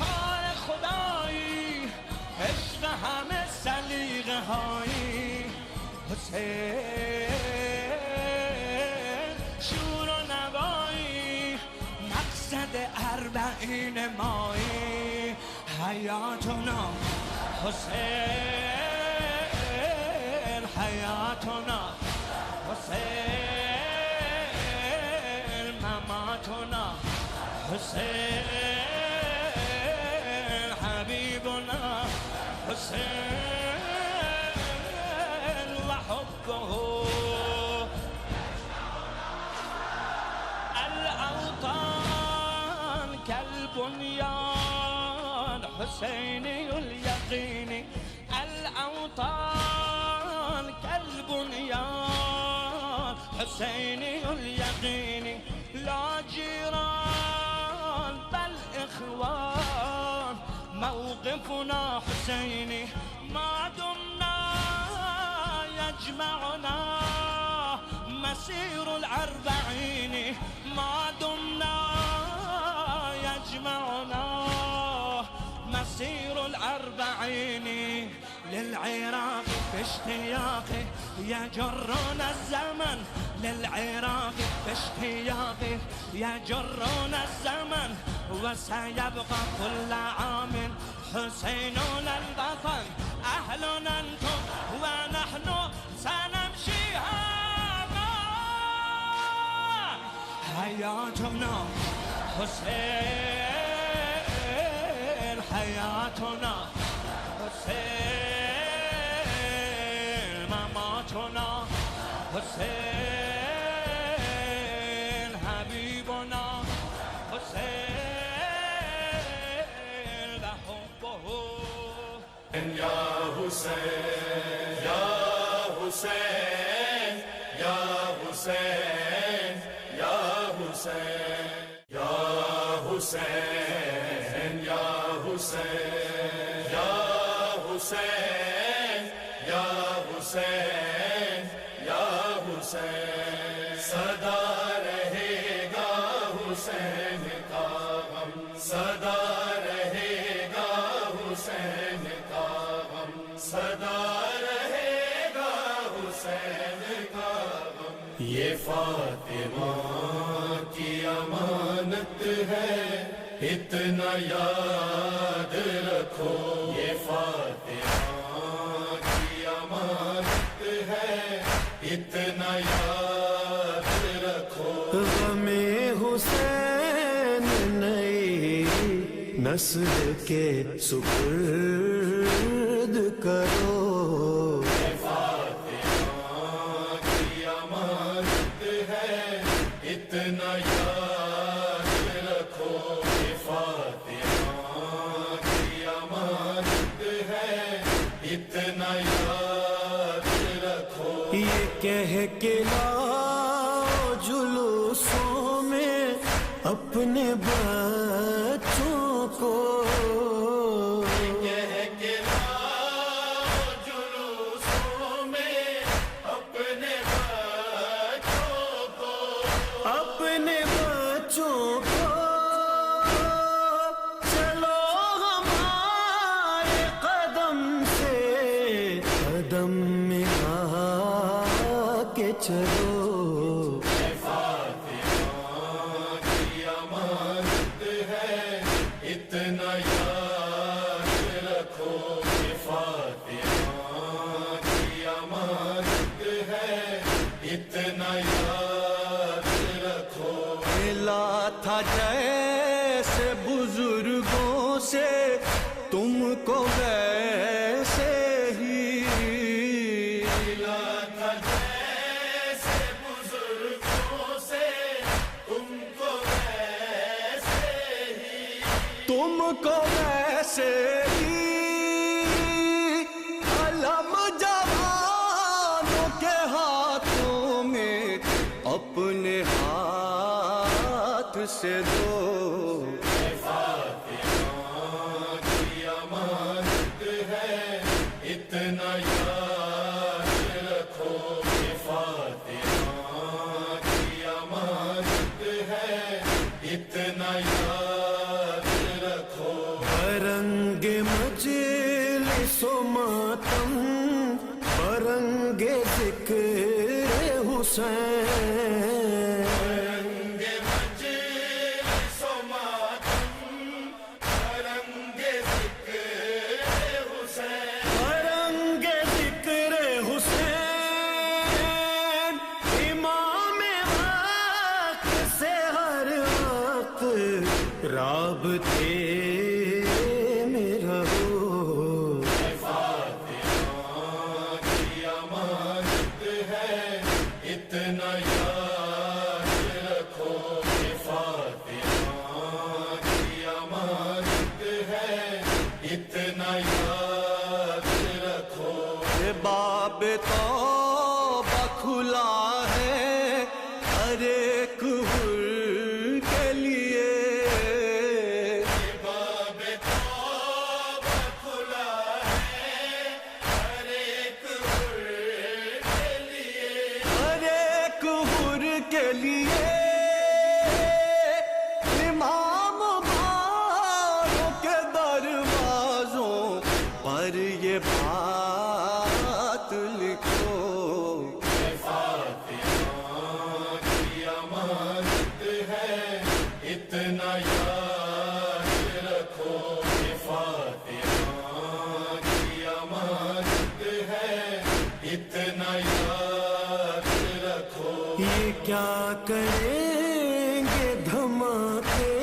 حال خدایی عشق همه سلیقه هایی حسین شور و نوایی مقصد اربعین مایی حیاتنا حسین حیاتنا حسین مماتنا حسین حبیبنا حسین وحبه الأوطان كالبنيان حسيني اليقين الأوطان كالبنيان حسيني اليقين لا جيران بل إخوان موقفنا حسيني ما دمنا يجمعنا مسير الأربعين ما دمنا يجمعنا مسير الأربعين للعراق باشتياق يجرنا الزمن للعراق باشتياق يجرنا الزمن وسيبقى كل عام حسيننا البطن أهلنا أنتم ونحن سنمشي هذا حياتنا حسين حياتنا حسين مماتنا حسين حبيبنا حسين لحبه يا حسين يا حسين يا حسين يا حسين يا حسين يا حسين يا حسين يا حسين يا حسين صدا رہے گا حسین کا غم صدا رہے گا حسین کا غم صدا رہے گا حسین کا غم یہ فاطمہ کی امانت ہے اتنا یاد رکھو یہ فاطمہ کی امانت ہے اتنا یاد رکھو غم حسین نئی نسل کے سپرد کرو فاطمہ کی امانت ہے اتنا یاد رکھو فاطمہ کی امانت ہے اتنا یاد رکھو یہ کہہ کے لاؤ جلوسوں میں اپنے بچوں کو کہہ کے لاؤ جلوسوں میں اپنے بچوں کو اپنے بچوں کو چلو ہمارے قدم میں آ کے چلو فاطمہ کی امانت ہے اتنا یاد رکھو کہ فاطمہ کی امانت ہے اتنا یاد رکھو. ملا تھا جیسے بزرگوں سے تم کو ویسے ہی ملا تھا جیسے بزرگوں سے تم کو ویسے ہی تم کو ویسے ہی علم جوانوں کے ہاتھوں میں اپنے ہاتھ سے دو. فاطمہ کی امانت ہے اتنا یاد رکھو کہ فاطمہ کی امانت ہے اتنا یاد رکھو. برنگ مجلس و ماتم برنگ ذکر حسین رنگ مجلس و ماتم رنگ ذکر حسین برنگ ذکر حسین امام وقت سے ہر وقت رابطے میں رہو. فاطمہ کی امانت ہے اتنا یاد رکھو کہ فاطمہ کی امانت ہے اتنا یاد رکھو. یہ باب توبہ کھلا ہے ہر ایک حر کے لیے. باب توبہ کھلا ہے ہر ایک حر کے لیے. ہر ایک حر کے لیے امام باروں کے دروازوں پر یہ بات لکھو. فاطمہ کی امانت ہے اتنا یاد رکھو کہ فاطمہ کی امانت ہے اتنا یاد رکھو. یہ کیا کریں گے دھماکے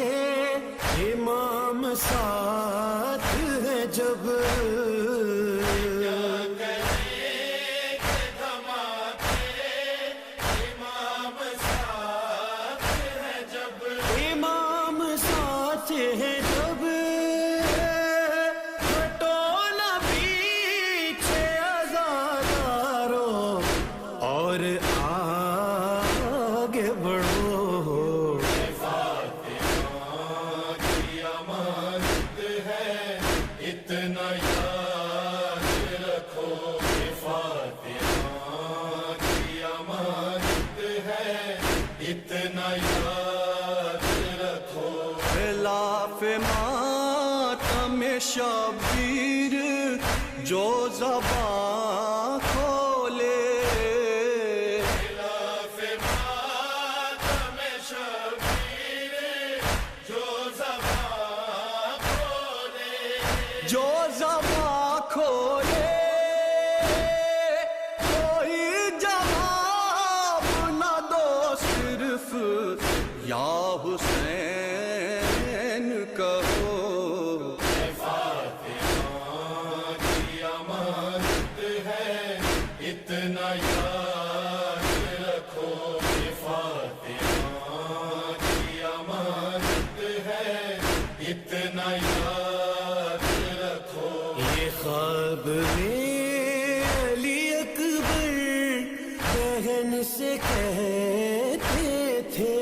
امام ساتھ ہے جب امام ساتھ ہے جب امام ساتھ ہے جب ہٹو نہ پیچھے عزادارو اور آگے بڑھو. فاطمہ کی امانت ہے اتنا یاد رکھو کہ فاطمہ کی امانت ہے اتنا یاد رکھو. خلاف ماتم شبیر جو زبان کھولے خلاف ماتم شبیر جو زبان کھولے جو زبان کھولے کوئی جواب نہ دو صرف یا حسین کہو. فاطمہ کی امانت ہے اتنا یاد رکھو کہ فاطمہ کی امانت ہے اتنا یاد رکھو. یہ خواب میں علی اکبر بہن سے کہتے تھے.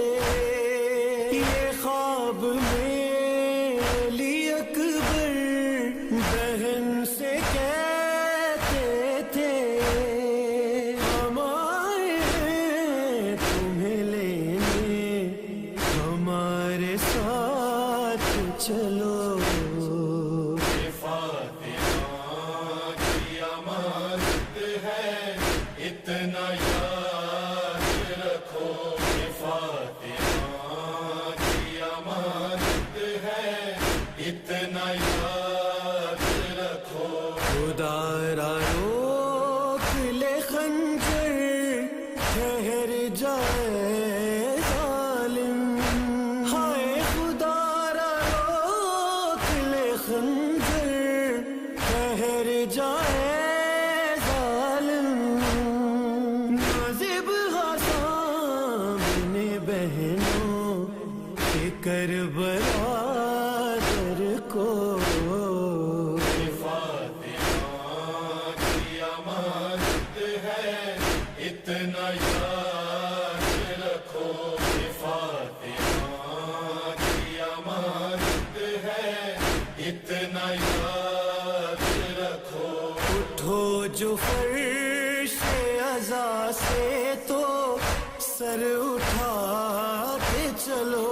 یہ خواب میں علی اکبر بہن سے کہتے تھے ہم آئے ہیں تمہیں لینے ہمارے ساتھ چلو. فاطمہ کی امانت اتنا یاد رکھو کہ فاطمہ کی امانت ہے، اتنا یاد رکھو. خدا را روک لے خنجر ٹھہر جائے ظالم، ہائے خدا را روک لے خنجر ٹھہر جائے ظالم. نازب حسام بہنوں کے کربلا در کو، اتنا یاد رکھو کہ فاطمہ کی امانت ہے، اتنا یاد رکھو. اٹھو جو فرش عزا سے تو سر اٹھا کے چلو،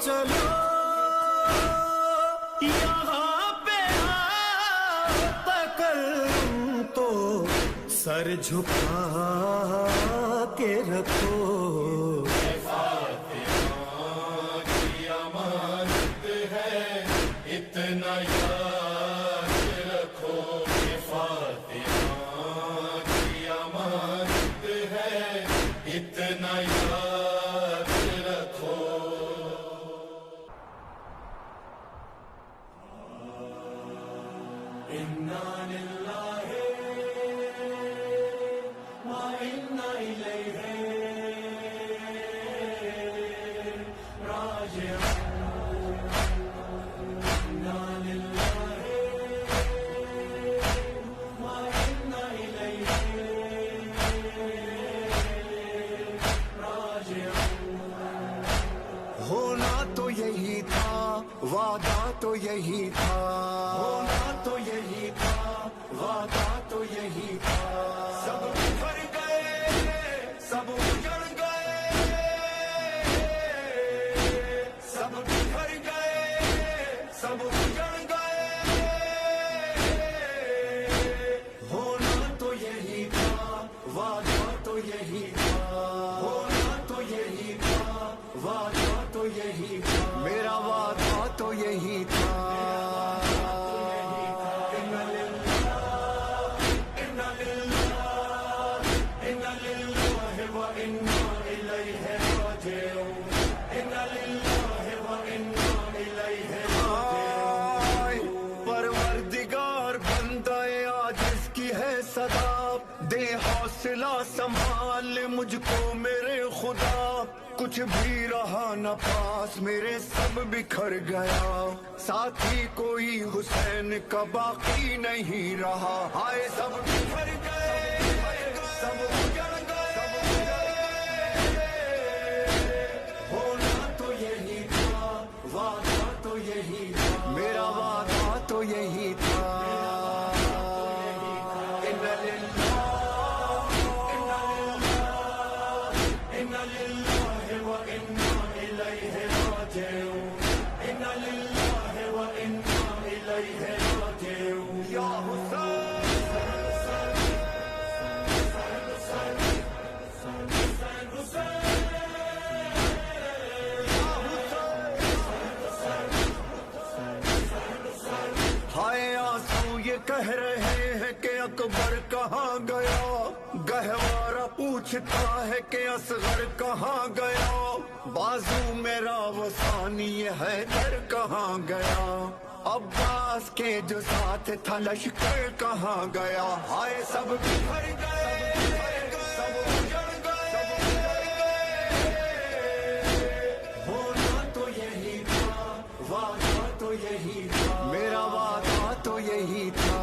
چلو یہاں پہ تکلم تو سر جھکا کے رکھو. فاطمہ کی امانت ہے، اتنا یاد رکھو کہ فاطمہ کی امانت ہے، اتنا یاد رکھو. انا للہ و انا الیہ راجعون. انا للہ و انا الیہ راجعون. ہونا تو یہی تھا، وعدہ تو یہی تھا، ہونا تو یہی تھا، وعدہ تو یہی تھا. سب بکھر گئے، سب اجڑ گئے، سب بکھر گئے، سب اجڑ گئے. ہونا تو یہی تھا، وعدہ تو یہی تھا، ہونا تو یہی تھا، وعدہ تو یہی تھا. میرا وعدہ تو یہی تھا. پروردگار بندہ عاجز کی ہے صدا، دے حوصلہ سنبھال مجھ کو میرے خدا. کچھ بھی رہا نہ پاس میرے، سب بکھر گیا. ساتھی کوئی حسین کا باقی نہیں رہا. ہائے سب بکھر گئے، سب اجڑ گئے. ہونا تو یہی تھا، وعدہ تو یہی تھا، میرا وعدہ تو یہی تھا. کہہ رہے ہیں کہ اکبر کہاں گیا، گہوارہ پوچھتا ہے کہ اصغر کہاں گیا. بازو میرا وثانی حیدر کہاں گیا، عباس کے جو ساتھ تھا لشکر کہاں گیا. ہائے سب بکھر گئے، سب اجڑ گئے. ہونا تو یہی تھا، وعدہ تو یہی تھا، میرا وعدہ تو یہی تھا.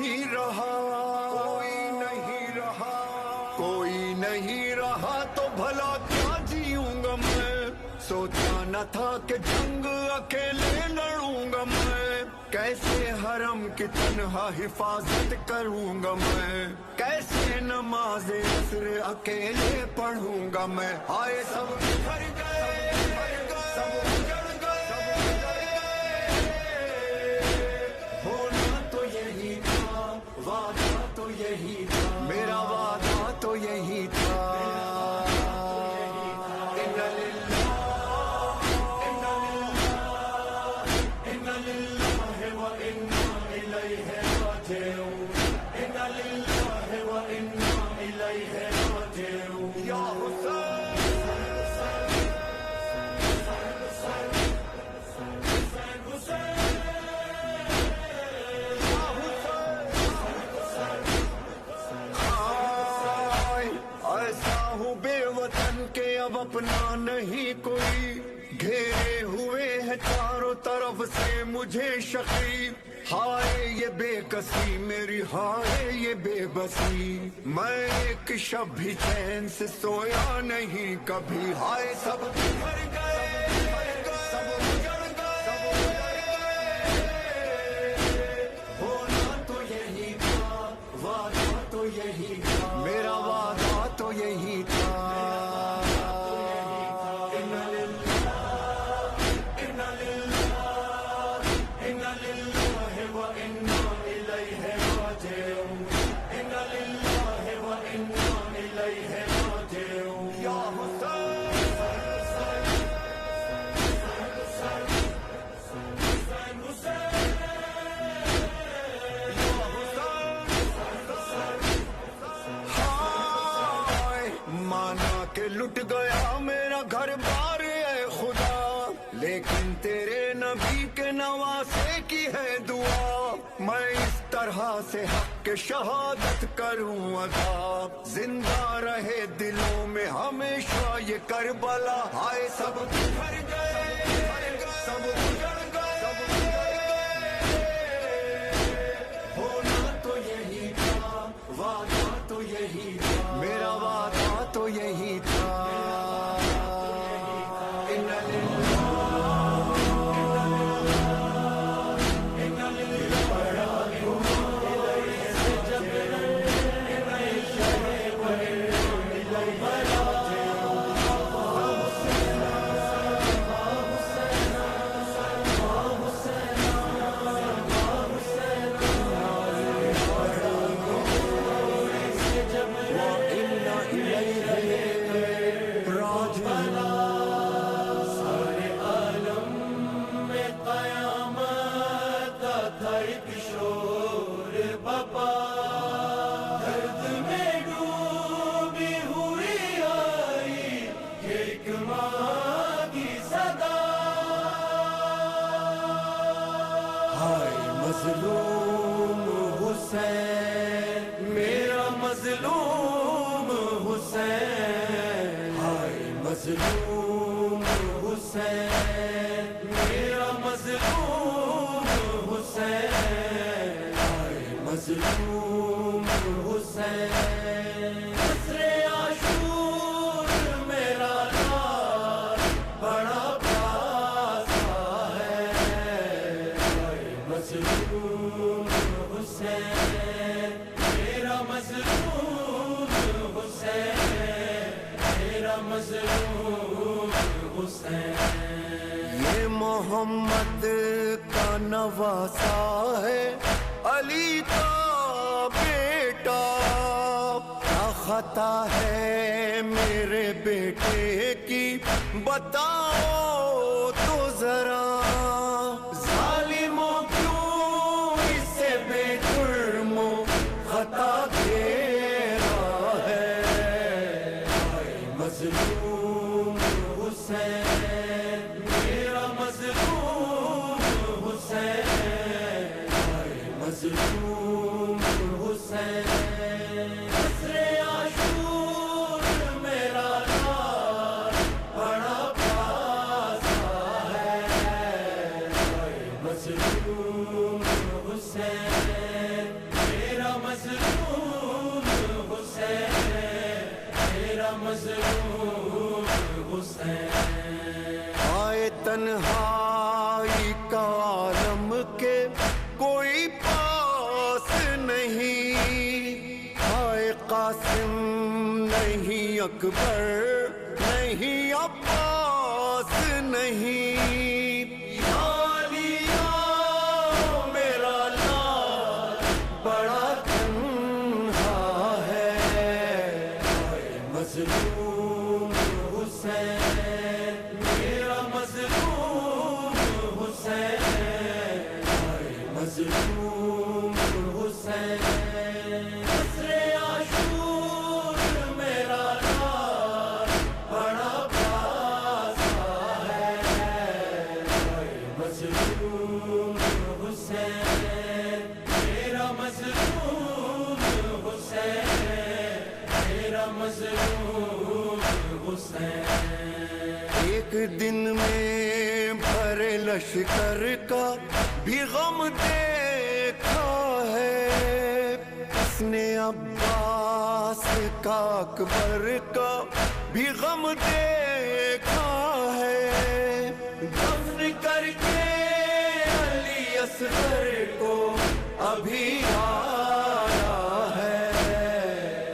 نہیں رہا کوئی نہیں رہا کوئی نہیں رہا تو بھلا کیا جیوں گا میں سوچا نہ تھا کہ جنگ اکیلے لڑوں گا میں کیسے حرم کی تنہا حفاظت کروں گا میں کیسے نماز عصر اکیلے پڑھوں گا میں آئے سب بکھر گئے سب اجڑ گئے ہونا تو یہی تھا وعدہ تو یہی تھا میرا وعدہ تو یہی تھا اب اپنا نہیں کوئی گھیرے ہوئے ہیں چاروں طرف سے مجھے شقی ہائے یہ بے کسی میری ہائے یہ بے بسی میں ایک شب بھی چین سے سویا نہیں کبھی ہائے سب بکھر گئے سب اجڑ گئے ہونا تو یہی تھا وعدہ تو یہی تھا میرا وعدہ تو یہی تھا لٹ گیا میرا گھر بار اے خدا لیکن تیرے نبی کے نواسے کی ہے دعا میں اس طرح سے حق کے شہادت کروں ادا زندہ رہے دلوں میں ہمیشہ یہ کربلا ہائے سب بکھر گئے سب اجڑ گئے ہونا تو یہی تھا وعدہ تو یہی تھا میرا وعدہ تو یہی تھا مظلوم حسین میرا مظلوم حسین ہائے مظلوم حسین میرا مظلوم حسین ہائے مظلوم حسین عصر عاشور میرا نام بڑا پیاسا ہے مظلوم حسین میرا مظلوم حسین میرا مظلوم حسین یہ محمد کا نواسا ہے علی کا بیٹا کیا خطا ہے میرے بیٹے کی بتاؤ تو ذرا مظلوم حسین میرا مظلوم حسین مظلوم حسین عصر عاشور میرا نام بڑا پیاسا تنہائی کا عالم کے کوئی پاس نہیں، ہائے قاسم نہیں اکبر نہیں عباس نہیں، یا علی یا میرا لال بڑا تنہا ہے، ہائے مظلوم حسین میرا مظلوم حسین، ہائے مظلوم حسین، عصر عاشور میرا لال بڑا پیاسا ہے، ہائے مظلوم حسین میرا مظلوم حسین، میرا مظلوم حسین۔ ایک دن میں بھرے لشکر کا بھی غم دیکھا ہے، اس نے عباس کا اکبر کا بھی غم دیکھا ہے، دفن کر کے علی اصغر کو ابھی آیا ہے،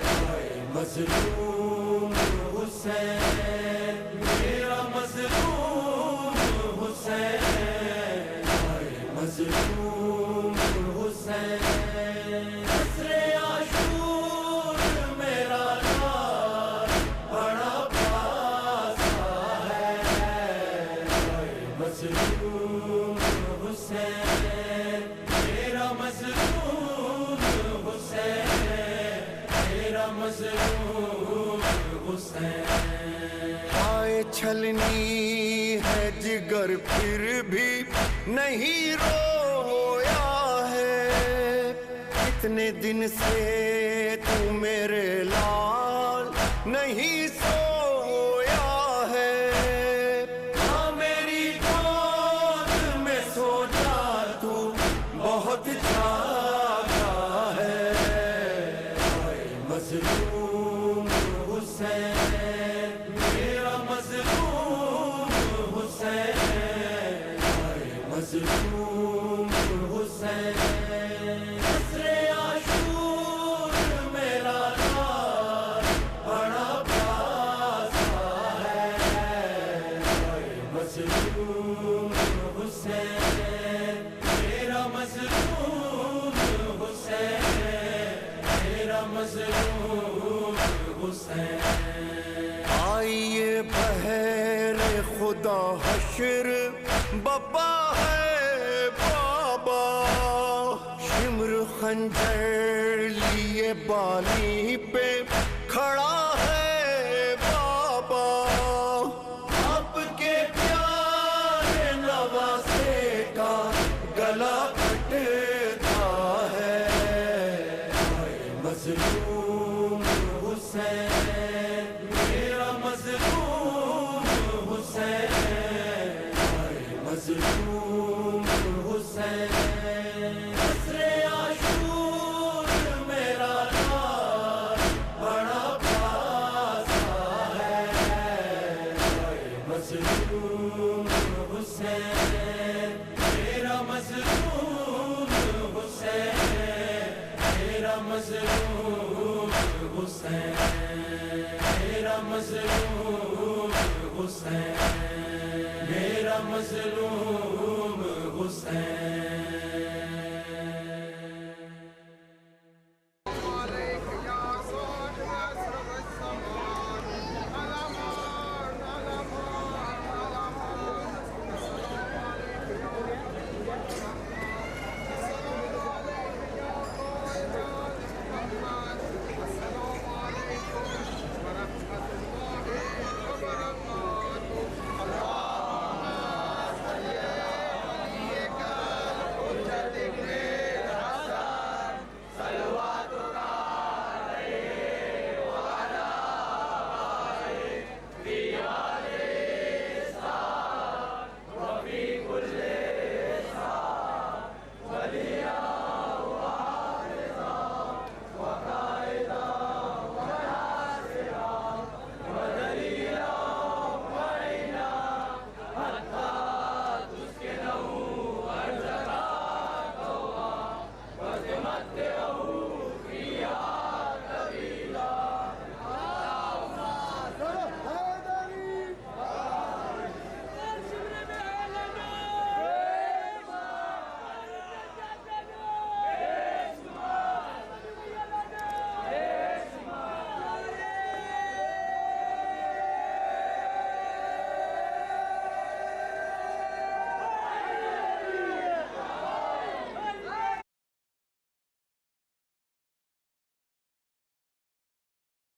ہائے مظلوم حسین میرا مظلوم حسین، ہائے مظلوم حسین، عصر عاشور میرا لال بڑا پیاسا ہے، ہائے مظلوم حسین میرا مظلوم حسین، میرا مظلوم حسین۔ آئے چھلنی ہے جگر پھر بھی نہیں رویا ہے، اتنے دن سے تو میرے لال نہیں سویا ہے، ہاں میری گود میں سو جا تو بہت جاگا ہے، ہائے مظلوم حسین میرا مظلوم حسین، ہائے مظلوم حسین، عصر عاشور میرا لال بڑا پیاسا ہے، ہائے مظلوم حسین میرا مظلوم حسین، میرا مظلوم حسین۔ آئیے بہر خدا حشر بابا ہے بابا، شمر خنجر لیے بالی پہ کھڑا ہے بابا، آپ کے پیارے نواسے کا گلا کٹتا ہے، ہائے مظلوم حسین میرا مظلوم حسین، ہائے مظلوم حسین، عصر عاشور میرا لال بڑا پیاسا ہے، ہائے مظلوم حسین میرا مظلوم حسین، میرا مظلوم حسین، میرا مظلوم حسین، میرا مظلوم حسین۔